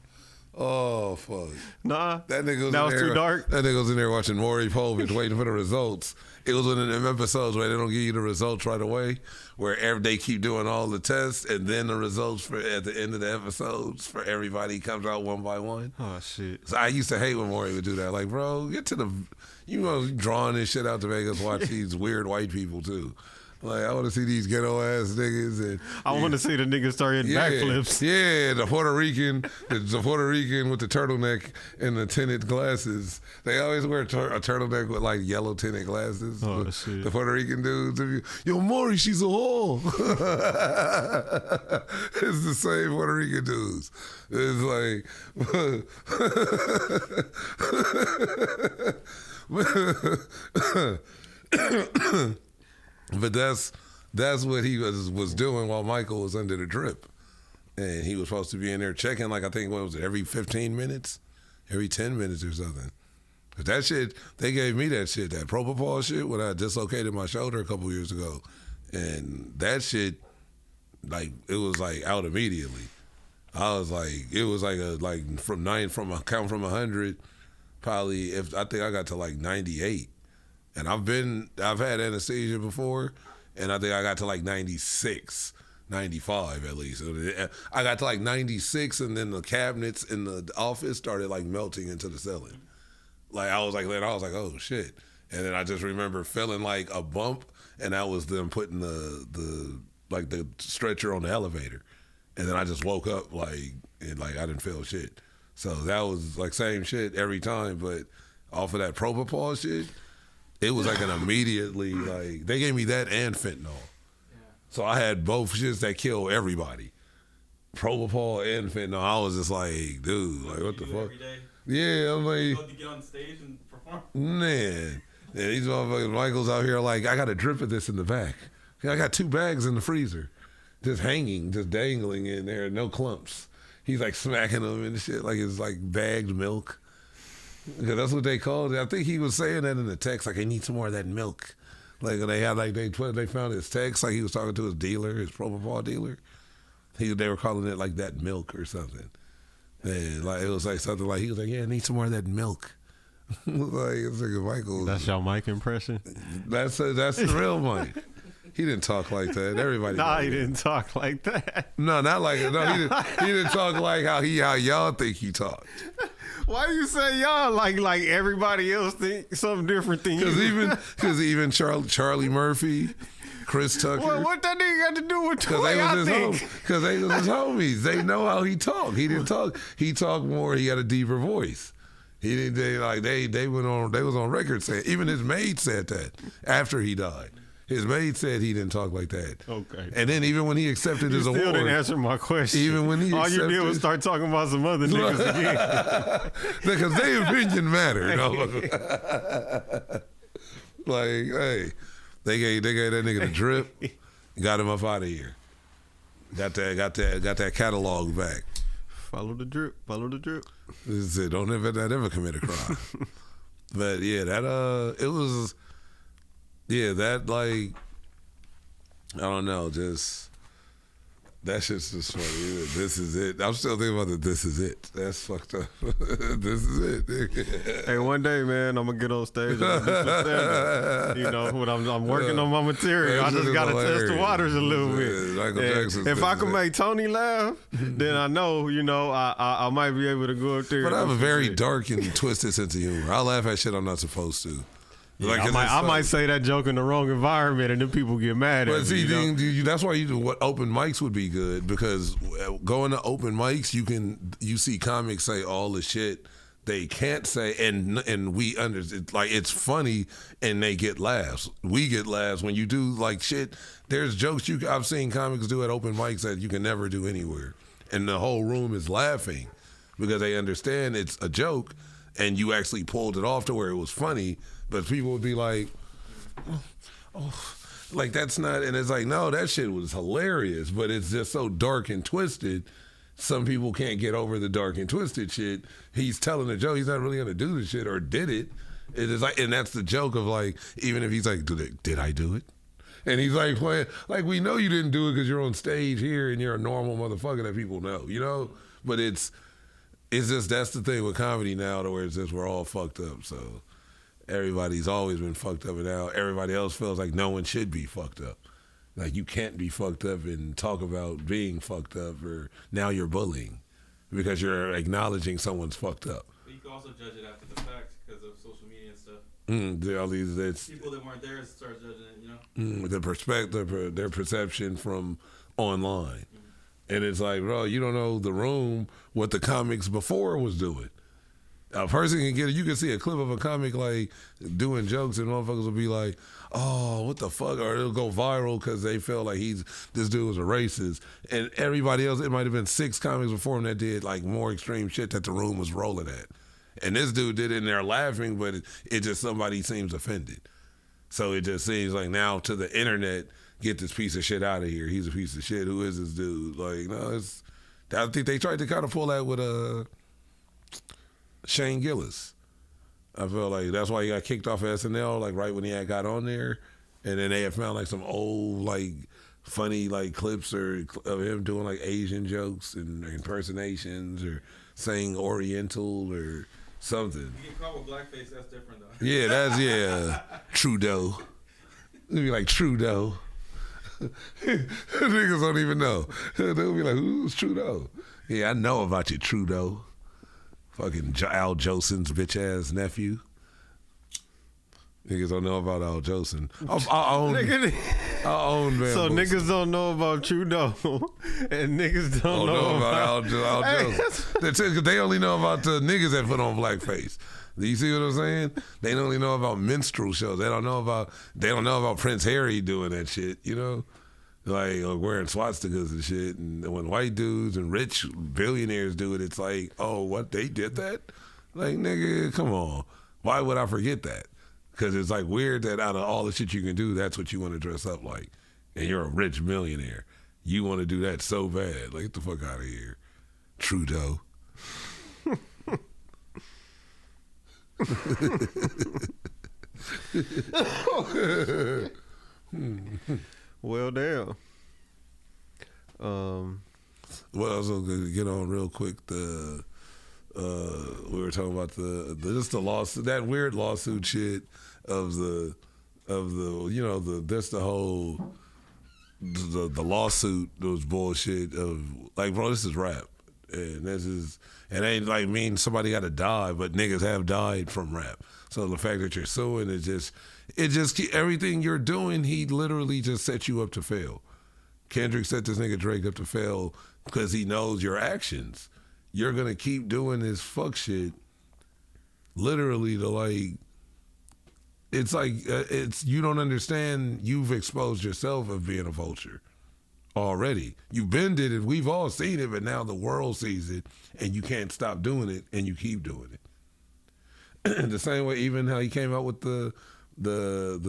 Oh, fuck. Nah, That nigga that was too dark. That nigga was in there watching Maury Povich waiting for the results. It was one of them episodes where they don't give you the results right away, where they keep doing all the tests, and then the results for at the end of the episodes for everybody comes out one by one. Oh, shit. So I used to hate when Maury would do that. Like, bro, get to the, drawing this shit out to make us watch these weird white people too. Like, I want to see these ghetto ass niggas, and I want to see the niggas start hitting backflips. Yeah, the Puerto Rican with the turtleneck and the tinted glasses. They always wear a turtleneck with like yellow tinted glasses. Oh, shit. The Puerto Rican dudes. Yo, Maury, she's a whore. It's the same Puerto Rican dudes. It's like. But that's what he was doing while Michael was under the drip. And he was supposed to be in there checking, like, I think, what was it, every 15 minutes? Every 10 minutes or something. But that shit, they gave me that shit, that propofol shit, when I dislocated my shoulder a couple years ago. And that shit, like, it was, like, out immediately. I was like, it was like from a count from 100, probably, I think I got to like 98. And I've had anesthesia before, and I think I got to like 96, 95 at least. I got to like 96, and then the cabinets in the office started like melting into the ceiling. Like I was like, oh shit. And then I just remember feeling like a bump, and that was them putting the stretcher on the elevator. And then I just woke up and I didn't feel shit. So that was like same shit every time, but off of that propofol shit, it was like an immediately, like, they gave me that and fentanyl. Yeah. So I had both shits that kill everybody. Propofol and fentanyl. I was just like, dude, like, what the fuck? Every day? Yeah, I'm like. You go to get on stage and perform? Man. Yeah, these motherfuckers, Michael's out here like, I got a drip of this in the back. I got 2 bags in the freezer. Just hanging, just dangling in there, no clumps. He's like smacking them and shit like it's like bagged milk. Yeah, that's what they called it. I think he was saying that in the text, like, I need some more of that milk. Like, they had, like, they found his text, like he was talking to his dealer, his propofol dealer. They were calling it, like, that milk or something. And, like, it was, like, something like, he was like, yeah, I need some more of that milk. Like, it's like Michael. That's your Mike impression? That's the real Mike. He didn't talk like that. Everybody. Nah, he didn't talk like that. No, not like it. No, he didn't talk like how y'all think he talked. Why you say y'all like everybody else think something different than you? Because even Charlie Murphy, Chris Tucker. Well, what that nigga got to do with the way I think? Because they was his homies. They know how he talked. He didn't talk. He talked more. He had a deeper voice. He didn't. They went on. They was on record saying. Even his maid said that after he died. His maid said he didn't talk like that. Okay. And then even when he accepted his award. Still didn't answer my question. Even when he all you did was start talking about some other niggas again. Because their opinion mattered. Like, hey, they gave that nigga the drip, got him up out of here. Got that catalog back. Follow the drip. This is it. Don't ever commit a crime. But yeah, it was. Yeah, that, like, I don't know, just, that shit's just funny. This is it. I'm still thinking about this is it. That's fucked up. This is it. Hey, one day, man, I'm going to get on stage and do some stand-up. You know, when I'm working on my material, I just got to test the waters a little bit. If I can make Tony laugh, then I know, I might be able to go up there. But I have a very dark and twisted sense of humor. I laugh at shit I'm not supposed to. Yeah, like, I might say that joke in the wrong environment and then people get mad at me. But see, that's why what open mics would be good, because going to open mics, you see comics say all the shit they can't say, and we understand, like, it's funny and they get laughs. We get laughs when you do like shit. There's jokes I've seen comics do at open mics that you can never do anywhere, and the whole room is laughing because they understand it's a joke and you actually pulled it off to where it was funny. But people would be like, oh, like, that's not, and it's like, no, that shit was hilarious, but it's just so dark and twisted. Some people can't get over the dark and twisted shit. He's telling a joke, he's not really gonna do the shit, or did it. It is like, and that's the joke of, like, even if he's like, did I do it? And he's like playing, like, we know you didn't do it because you're on stage here and you're a normal motherfucker that people know, you know? But it's just, that's the thing with comedy now, to where it's just, we're all fucked up. So everybody's always been fucked up, and now everybody else feels like no one should be fucked up. Like, you can't be fucked up and talk about being fucked up, or now you're bullying because you're acknowledging someone's fucked up. But you can also judge it after the fact because of social media and stuff. All these, people that weren't there start judging it, you know? The perspective, their perception from online. And it's like, bro, you don't know the room, what the comics before was doing. A person can get it. You can see a clip of a comic like doing jokes, and motherfuckers will be like, "Oh, what the fuck?" Or it'll go viral because they feel like this dude was a racist, and everybody else, it might have been 6 comics before him that did like more extreme shit that the room was rolling at, and this dude did it and they're laughing, but it just, somebody seems offended. So it just seems like now to the internet, get this piece of shit out of here. He's a piece of shit. Who is this dude? Like, no, I think they tried to kind of pull that with Shane Gillis. I feel like that's why he got kicked off of SNL, like right when he had got on there, and then they had found like some old like funny like clips of him doing like Asian jokes and impersonations or saying Oriental or something. You get caught with blackface, that's different though. Yeah, that's Trudeau. It'd be like Trudeau. Niggas don't even know. They'll be like, who's Trudeau? Yeah, I know about you, Trudeau. Fucking Al Jolson's bitch ass nephew. Niggas don't know about Al Jolson. I own Van So Boysen. niggas don't know about Trudeau, and niggas don't know about Al Jolson. They only know about the niggas that put on blackface. Do you see what I'm saying? They only know about minstrel shows. They don't know about Prince Harry doing that shit, you know? Like wearing swastikas and shit. And when white dudes and rich billionaires do it, it's like, oh, what, they did that? Like, nigga, come on. Why would I forget that? Because it's like weird that out of all the shit you can do, that's what you want to dress up like. And you're a rich millionaire. You want to do that so bad. Like, get the fuck out of here, Trudeau. Well, damn. Well, I was going to get on real quick. We were talking about just the lawsuit, that weird lawsuit shit of the you know, the whole the lawsuit, those bullshit of like, bro, this is rap, and it ain't like mean somebody got to die, but niggas have died from rap. So the fact that you're suing is just everything you're doing, he literally just set you up to fail. Kendrick set this nigga Drake up to fail because he knows your actions. You're gonna keep doing this fuck shit, literally to like. It's like you don't understand. You've exposed yourself of being a vulture already. You've been did it. We've all seen it, but now the world sees it, and you can't stop doing it, and you keep doing it. The same way, even how he came out with the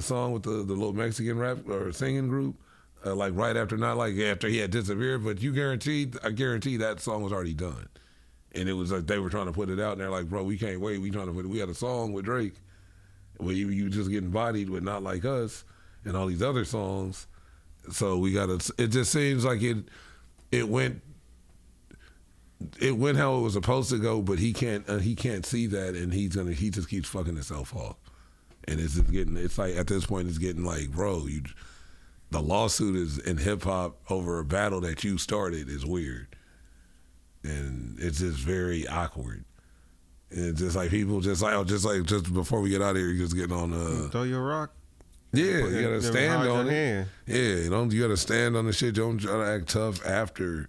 song with the little Mexican rap or singing group, like right after, not like after he had disappeared, but I guarantee that song was already done. And it was like they were trying to put it out, and they're like, bro, we can't wait. We had a song with Drake where you just getting bodied with Not Like Us and all these other songs. So we it just seems like it went how it was supposed to go, but he can't see that, and he just keeps fucking himself off. And it's like at this point it's getting like, bro, the lawsuit is in hip hop over a battle that you started is weird. And it's just very awkward. And it's just like people just before we get out of here, you're just getting on throw your rock. Yeah, you gotta stand on it. Hand. Yeah, you gotta stand on the shit. Don't try to act tough after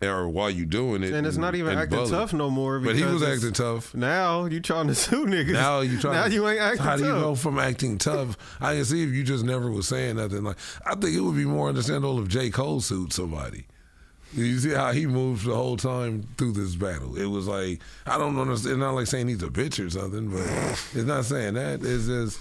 or while you doing it. And it's not even acting tough no more. But he was acting tough. Now you trying to sue niggas. Now you ain't acting tough. How do you go from acting tough? I can see if you just never was saying nothing. Like, I think it would be more understandable if J. Cole sued somebody. You see how he moved the whole time through this battle. It was like, I don't understand. It's not like saying he's a bitch or something, but it's not saying that. It's just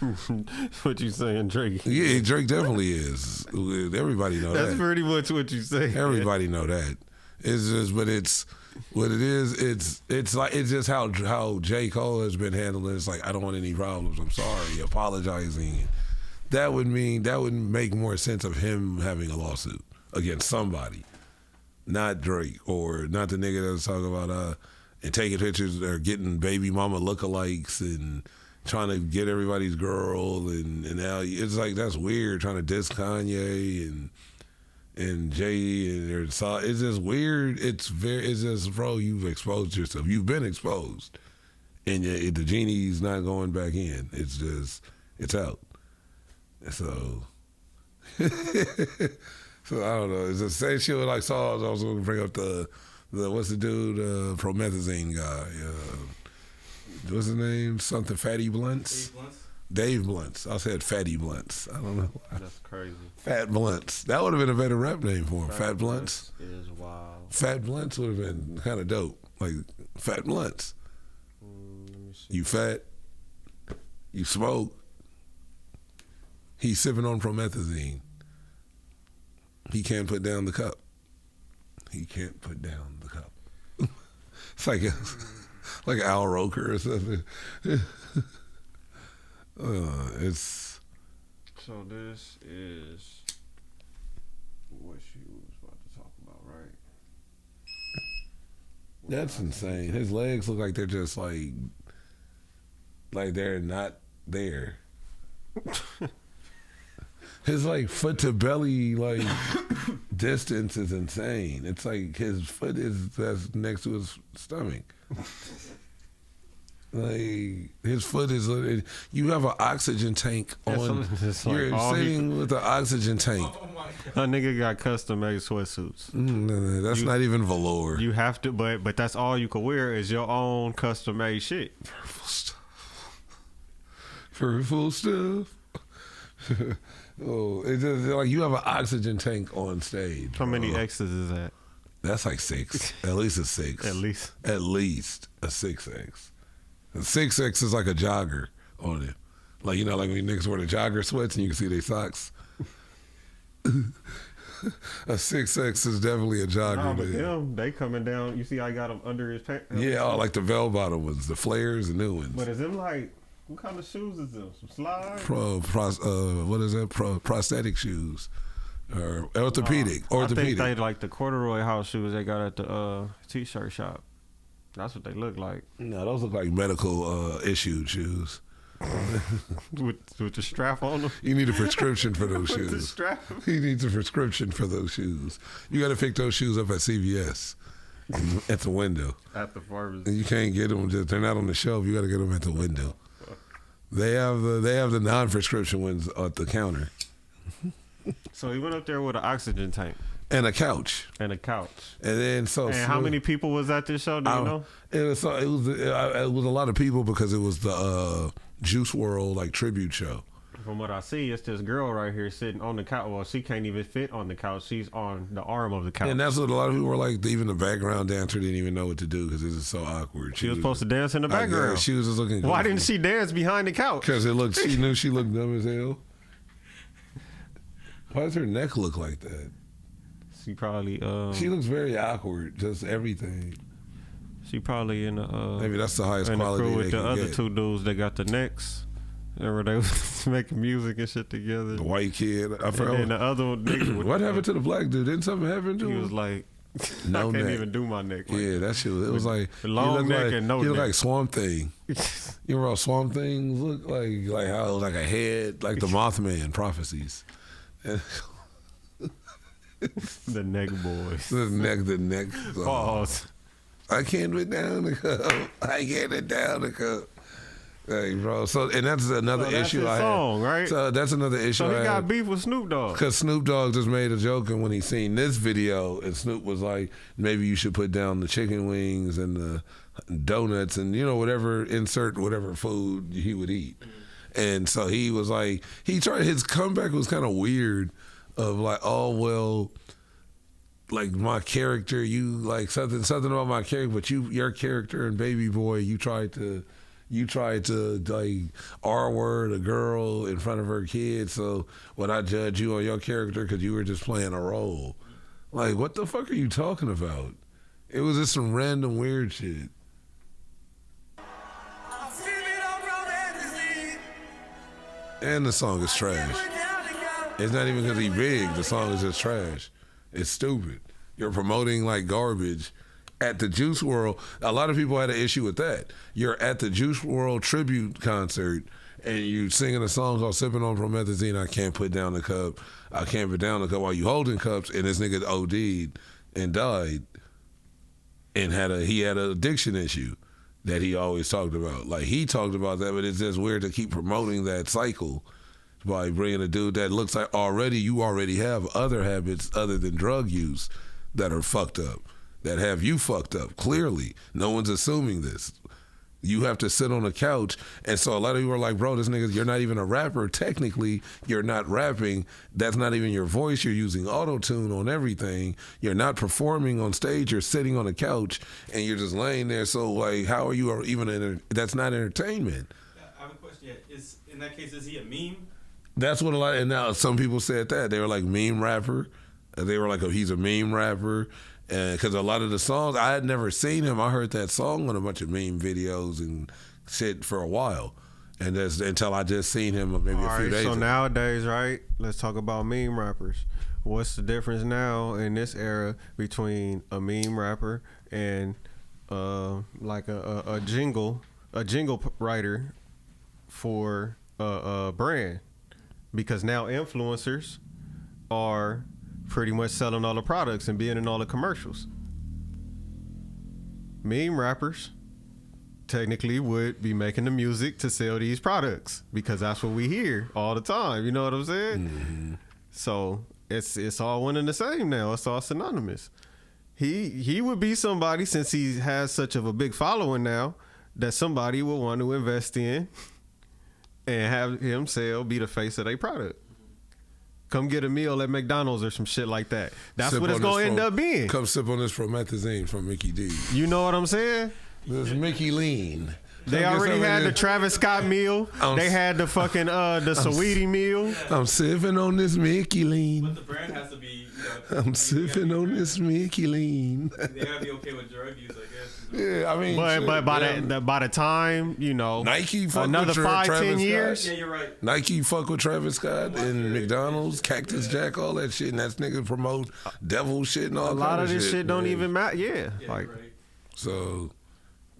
what you saying, Drake? Yeah, Drake definitely is. Everybody know that. That's pretty much what you say. Everybody know that. It's just, but it's what it is. It's like it's just how J. Cole has been handling. It's like, I don't want any problems. I'm sorry, apologizing. that would make more sense of him having a lawsuit against somebody, not Drake or not the nigga that was talking about and taking pictures or getting baby mama lookalikes and trying to get everybody's girl and now it's like that's weird trying to diss Kanye and Jay and it's just weird. It's just bro, you've exposed yourself. You've been exposed, and the genie's not going back in. It's out. So, so I don't know. It's the same shit with like Saul. I was going to bring up the what's the dude promethazine guy. What's his name? Something Fatty Blunts. Dave Blunts. I said Fatty Blunts. I don't know why. That's crazy. Fat Blunts. That would have been a better rap name for him. Fat Blunts. Is wild. Fat Blunts would have been kind of dope. Like Fat Blunts. Let me see. You fat. You smoke. He's sipping on promethazine. He can't put down the cup. He can't put down the cup. It's like Al Roker or something. It's. So this is what she was about to talk about, right? That's insane. His legs look like they're just like they're not there. His like foot to belly like distance is insane. It's like his foot that's next to his stomach. Like his foot is. You have an oxygen tank on. You're sitting with an oxygen tank. Oh my God. A nigga got custom made sweatsuits. No, that's not even velour. You have to, but that's all you can wear is your own custom made shit. Purple stuff. Oh, it's just like you have an oxygen tank on stage. How many X's is that? That's like 6. At least a 6. At least. At least a 6X. A 6X is like a jogger on it. Like, you know, like when niggas wear the jogger sweats and you can see their socks. A 6X is definitely a jogger. Nah, but them, they coming down. You see I got them under his pants. Yeah, like the bell-bottom ones, the flares, the new ones. But is them like, what kind of shoes is them? Some slides? What is that? Prosthetic shoes. Or orthopedic. I think they like the corduroy house shoes they got at the t-shirt shop. That's what they look like. No, those look like medical issued shoes. with the strap on them. You need a prescription for those With the shoes. strap. He needs a prescription for those shoes. You got to pick those shoes up at CVS at the window. At the pharmacy. You can't get them. They're not on the shelf. You got to get them at the window. They have the non-prescription ones at the counter. So he went up there with an oxygen tank. And a couch. And a couch. And then how many people was at this show? Do you know? It was a lot of people because it was the Juice WRLD like tribute show. From what I see, it's this girl right here sitting on the couch. Well, she can't even fit on the couch. She's on the arm of the couch. And that's what a lot of people were like. Even the background dancer didn't even know what to do because this is so awkward. She was supposed to dance in the background. She was just looking. Why didn't she dance behind the couch? Because she knew she looked dumb as hell. Why does her neck look like that? She probably. She looks very awkward. Just everything. She probably in the. Maybe that's the highest in quality. The crew with they the can other get. 2 dudes that got the necks. Remember they was making music and shit together. The white kid. I And forgot. then the other one, nigga with What happened to the black dude? Didn't something happen to him? He was like, No I can't neck. even do my neck. Like Yeah, that shit was. It was like long he looked neck like, and no he looked neck. like Swamp Thing. You know how Swamp Things look like how it was like a head, like the Mothman prophecies. And the neck boys. the neck. Pause. I can't put down the cup. I can't put down the cup. Hey, bro. So, and that's another So that's issue his I song, had. right? So that's another issue. So he I got had. beef with Snoop Dogg. Because Snoop Dogg just made a joke, and when he seen this video, and Snoop was like, maybe you should put down the chicken wings and the donuts and, you know, insert whatever food he would eat. And so he was like, his comeback was kind of weird of like, oh, well, like my character, you like something about my character, but your character and Baby Boy, you tried to like R-word a girl in front of her kids. So would I judge you on your character because you were just playing a role? Like, what the fuck are you talking about? It was just some random weird shit. And the song is trash. It's not even because he big. The song is just trash. It's stupid. You're promoting like garbage at the Juice WRLD. A lot of people had an issue with that. You're at the Juice WRLD tribute concert and you singing a song called Sipping on Promethazine, I can't put down the cup. I can't put down the cup while you holding cups, and this nigga OD'd and died and he had an addiction issue that he always talked about. Like, he talked about that, but it's just weird to keep promoting that cycle by bringing a dude that looks like you already have other habits other than drug use that are fucked up, that have you fucked up. Clearly, no one's assuming this. You have to sit on a couch, and so a lot of people are like, bro, this nigga, you're not even a rapper. Technically, you're not rapping. That's not even your voice. You're using auto-tune on everything. You're not performing on stage. You're sitting on a couch, and you're just laying there. So, like, how are you even, that's not entertainment. I have a question. In that case, is he a meme? That's what and now some people said that. They were like, meme rapper. They were like, oh, he's a meme rapper. Because a lot of the songs, I had never seen him. I heard that song on a bunch of meme videos and shit for a while. And that's until I just seen him maybe a few days ago. So nowadays, right, let's talk about meme rappers. What's the difference now in this era between a meme rapper and like a jingle writer for a brand? Because now influencers are pretty much selling all the products and being in all the commercials. Meme rappers technically would be making the music to sell these products because that's what we hear all the time. You know what I'm saying? Mm-hmm. So it's all one and the same now. It's all synonymous. He would be somebody, since he has such of a big following now, that somebody would want to invest in and have him be the face of their product. Come get a meal at McDonald's or some shit like that. That's what it's going to end up being. Come sip on this promethazine from Mickey D. You know what I'm saying? This Mickey Lean. They already had the Travis Scott meal. They had the fucking the Saweetie meal. I'm sipping on this Mickey Lean. But the brand has to be, I'm sipping on this Mickey Lean. They gotta be okay with drug use, I guess. Yeah, I mean, but by the time, Nike fuck another with 5-10 Travis years. Scott. Yeah, you're right. Nike fuck with Travis Scott and McDonald's, Cactus Jack, all that shit, and that nigga promote devil shit and all. A lot of this shit don't even matter. Yeah, like right. so.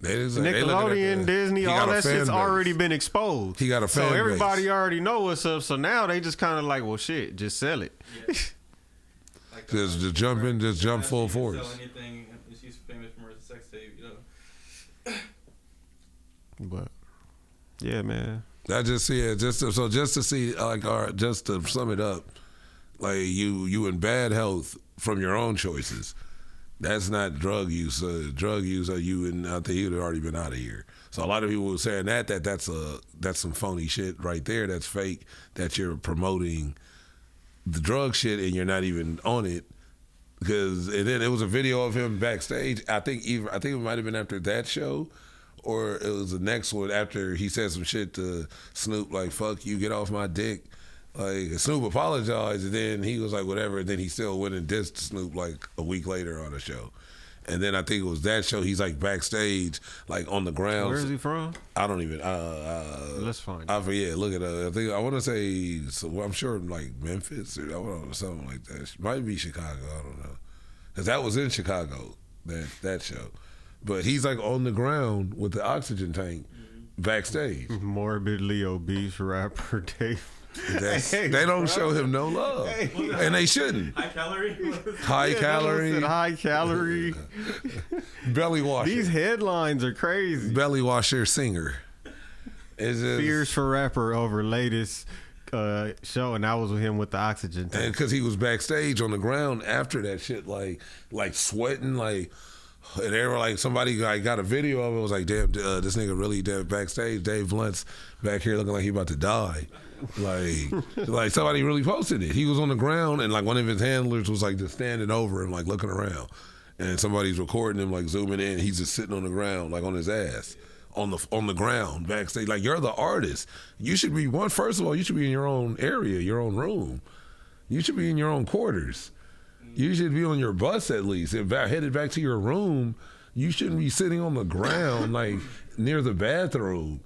Nickelodeon, Disney, all that shit's already been exposed. He got a fan So everybody base. already know what's up. So now they just kind of like, well, shit, just sell it. Yeah. Like, just jump in, just jump full force. Sell anything, and she's famous from her sex tape, But yeah, man. I just see it just to see like just to sum it up, like you in bad health from your own choices. That's not drug use. Drug use are you, and I think you'd have already been out of here. So a lot of people were saying that's some phony shit right there. That's fake. That you're promoting the drug shit and you're not even on it. And then it was a video of him backstage. I think it might have been after that show, or it was the next one after he said some shit to Snoop like "fuck you, get off my dick." Like, Snoop apologized, and then he was like, whatever, and then he still went and dissed Snoop like a week later on a show. And then I think it was that show, he's like backstage, like on the ground. Where is he from? I don't even, let's find I forget, look at I want to say, I'm sure like Memphis or something like that. It might be Chicago, I don't know. Because that was in Chicago, that show. But he's like on the ground with the oxygen tank backstage. Morbidly obese rapper Dave. They don't show him no love, and they shouldn't. High calorie. High calorie. Belly washer. These headlines are crazy. Belly washer singer. Fears for rapper over latest show, and that was with him with the oxygen tank. And because he was backstage on the ground after that shit, like sweating, like. And they were like, somebody got a video of it. Was like, damn, this nigga really dead backstage. Dave Blunt's back here looking like he about to die. Like somebody really posted it. He was on the ground, and like one of his handlers was like just standing over him, like looking around. And somebody's recording him, like zooming in. He's just sitting on the ground, like on his ass, on the ground backstage. Like, you're the artist. You should be first of all, you should be in your own area, your own room. You should be in your own quarters. You should be on your bus at least. If headed back to your room, you shouldn't be sitting on the ground like near the bathroom,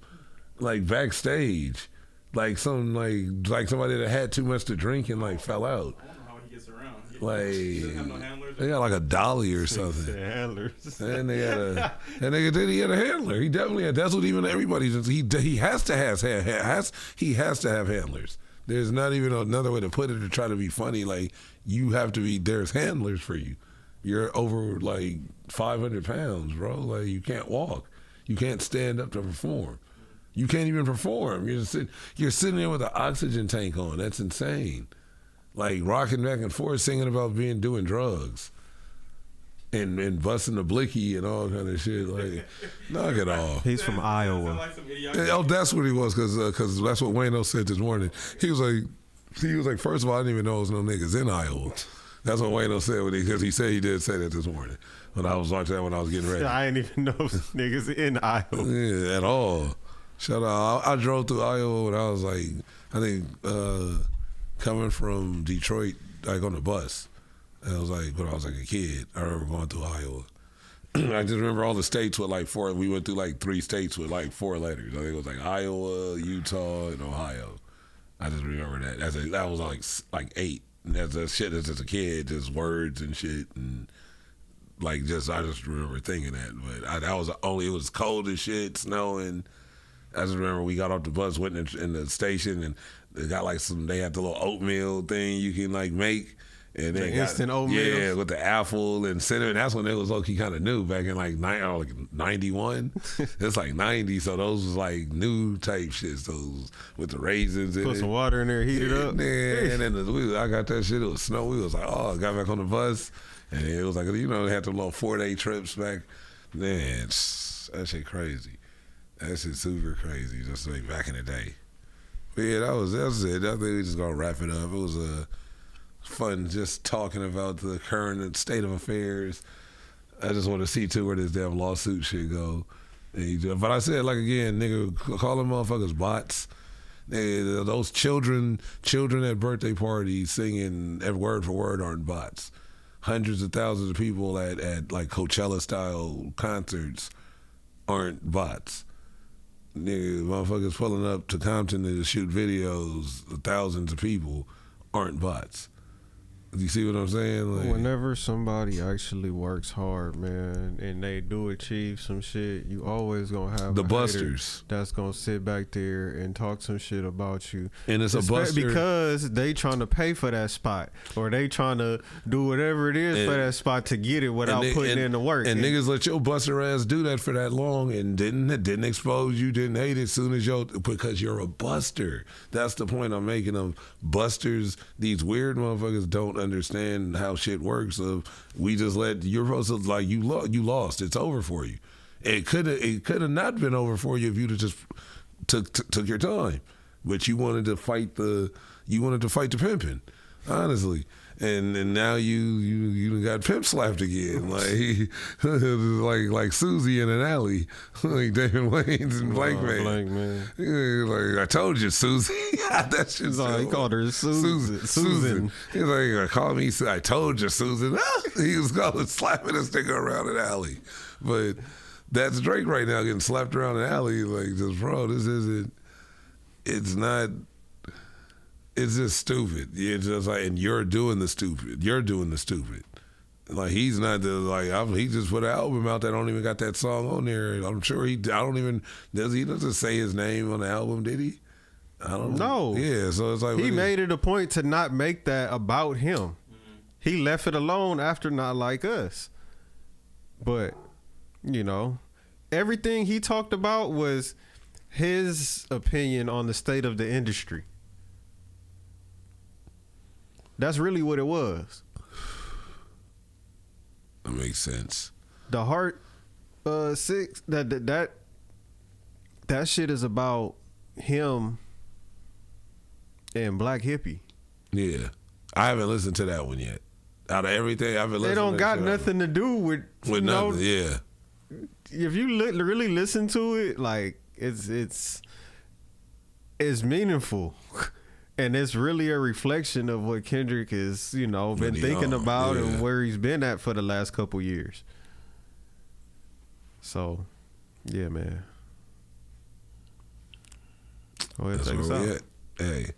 like backstage. like somebody that had too much to drink and like fell out. I don't know how he gets around. Like doesn't have no handlers. they got like a dolly or something. Handlers. And they had he had a handler. He definitely had. That's what even everybody. He has to have handlers. There's not even another way to put it to try to be funny. Like you have to be. There's handlers for you. You're over like 500 pounds, bro. Like you can't walk. You can't stand up to perform. You can't even perform. You're sitting there with an oxygen tank on. That's insane. Like rocking back and forth, singing about doing drugs, and busting the blicky and all kind of shit. Like, knock it off. He's from Iowa. Like some Oh, that's what he was, because that's what Wayno said this morning. He was like, first of all, I didn't even know there was no niggas in Iowa. That's what Wayno said because he said he did say that this morning when I was watching that when I was getting ready. I didn't even know niggas in Iowa. Yeah, at all. Shout out. I drove through Iowa when I was like, I think coming from Detroit, like on the bus. And I was like, when I was like a kid, I remember going through Iowa. I just remember all the states with like four. We went through like 3 states with like 4 letters. I think it was like Iowa, Utah, and Ohio. I just remember that. That was like 8. And that's shit as a kid, just words and shit, and like I just remember thinking that. But that was only, it was cold as shit, snowing. I just remember we got off the bus, went in the station, and they got like they had the little oatmeal thing you can like make. And they got instant oatmeal? Yeah, with the apple and cinnamon. That's when it was low-key kind of new back in like 91. It's like 90, so those was like new type shit. Those with the raisins in it. Put some water in there, heat it up. And then I got that shit. It was snow. We was like, I got back on the bus, and it was like, they had the little 4-day trips back. Man, that shit crazy. That shit super crazy. Just like back in the day. But yeah, that's it. I think we just gonna wrap it up. It was fun just talking about the current state of affairs. I just want to see too where this damn lawsuit shit go. But I said, like, again, nigga, call them motherfuckers bots. Those children at birthday parties singing word for word aren't bots. Hundreds of thousands of people at like Coachella style concerts aren't bots. Nigga, motherfuckers pulling up to Compton to shoot videos of thousands of people aren't bots. You see what I'm saying? Like, whenever somebody actually works hard, man, and they do achieve some shit, you always gonna have the a busters hater that's gonna sit back there and talk some shit about you. And it's a buster because they trying to pay for that spot, or they trying to do whatever it is for that spot to get it without putting in the work. And niggas let your buster ass do that for that long and didn't expose you, didn't hate it soon as because you're a buster. That's the point I'm making. Them busters, these weird motherfuckers don't understand how shit works. We just you're supposed to, like, you lost. It's over for you. It could have not been over for you if you'd have just took your time. But you wanted to fight the pimping, honestly. And now you got pimp slapped again, like Susie in an alley, like David Wayne's and Blank Man. Like, I told you, Susie. That shit's he called her Susan. He's like, call me. I told you, Susan. He was slapping this nigga around an alley, but that's Drake right now getting slapped around an alley. Like, just, bro, this isn't. It's not. It's just stupid. It's just like, and you're doing the stupid. You're doing the stupid. Like, he's not he just put an album out that don't even got that song on there. I'm sure doesn't say his name on the album, did he? I don't know. No. Yeah, so it's like, he made it a point to not make that about him. Mm-hmm. He left it alone after Not Like Us. But, everything he talked about was his opinion on the state of the industry. That's really what it was. That makes sense. The Heart 6, that shit is about him and Black Hippie. Yeah, I haven't listened to that one yet. Out of everything, I haven't listened. They don't to got nothing to do with nothing. Yeah. If you really listen to it, like, it's meaningful. And it's really a reflection of what Kendrick has, been thinking about and where he's been at for the last couple years. So, yeah, man. Go ahead, That's take us where we out. at. Hey,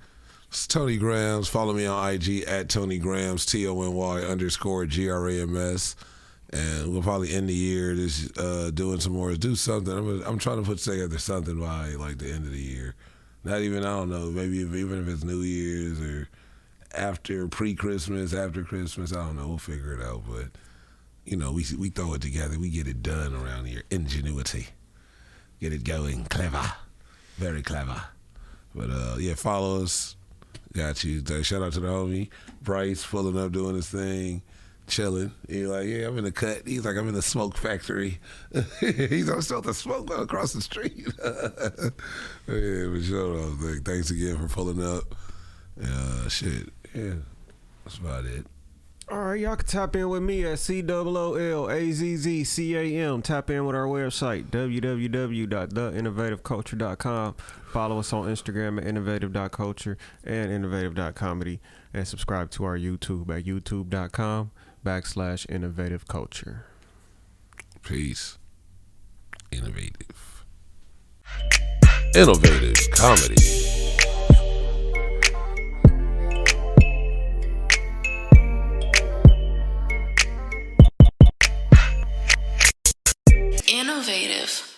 it's Tony Grams. Follow me on IG at Tony Grams, TONY_GRAMS. And we'll probably end the year this doing some more. Do something. I'm trying to put together something by like the end of the year. Not even, I don't know, maybe even if it's New Year's or after pre-Christmas, after Christmas, I don't know. We'll figure it out. But, you know, we throw it together. We get it done around here. Ingenuity. Get it going. Clever. Very clever. But, yeah, follow us. Got you. Shout out to the homie. Bryce pulling up, doing his thing. Chilling. He's like, yeah, I'm in the cut. He's like, I'm in the smoke factory. He's on still the smoke across the street. Yeah, but sure. Thanks again for pulling up. Shit. Yeah, that's about it. All right, y'all can tap in with me at COOLAZZCAM. Tap in with our website, www.theinnovativeculture.com. Follow us on Instagram at innovative.culture and innovative.comedy. And subscribe to our YouTube at youtube.com/innovativeculture. Peace. Innovative. Innovative comedy. Innovative.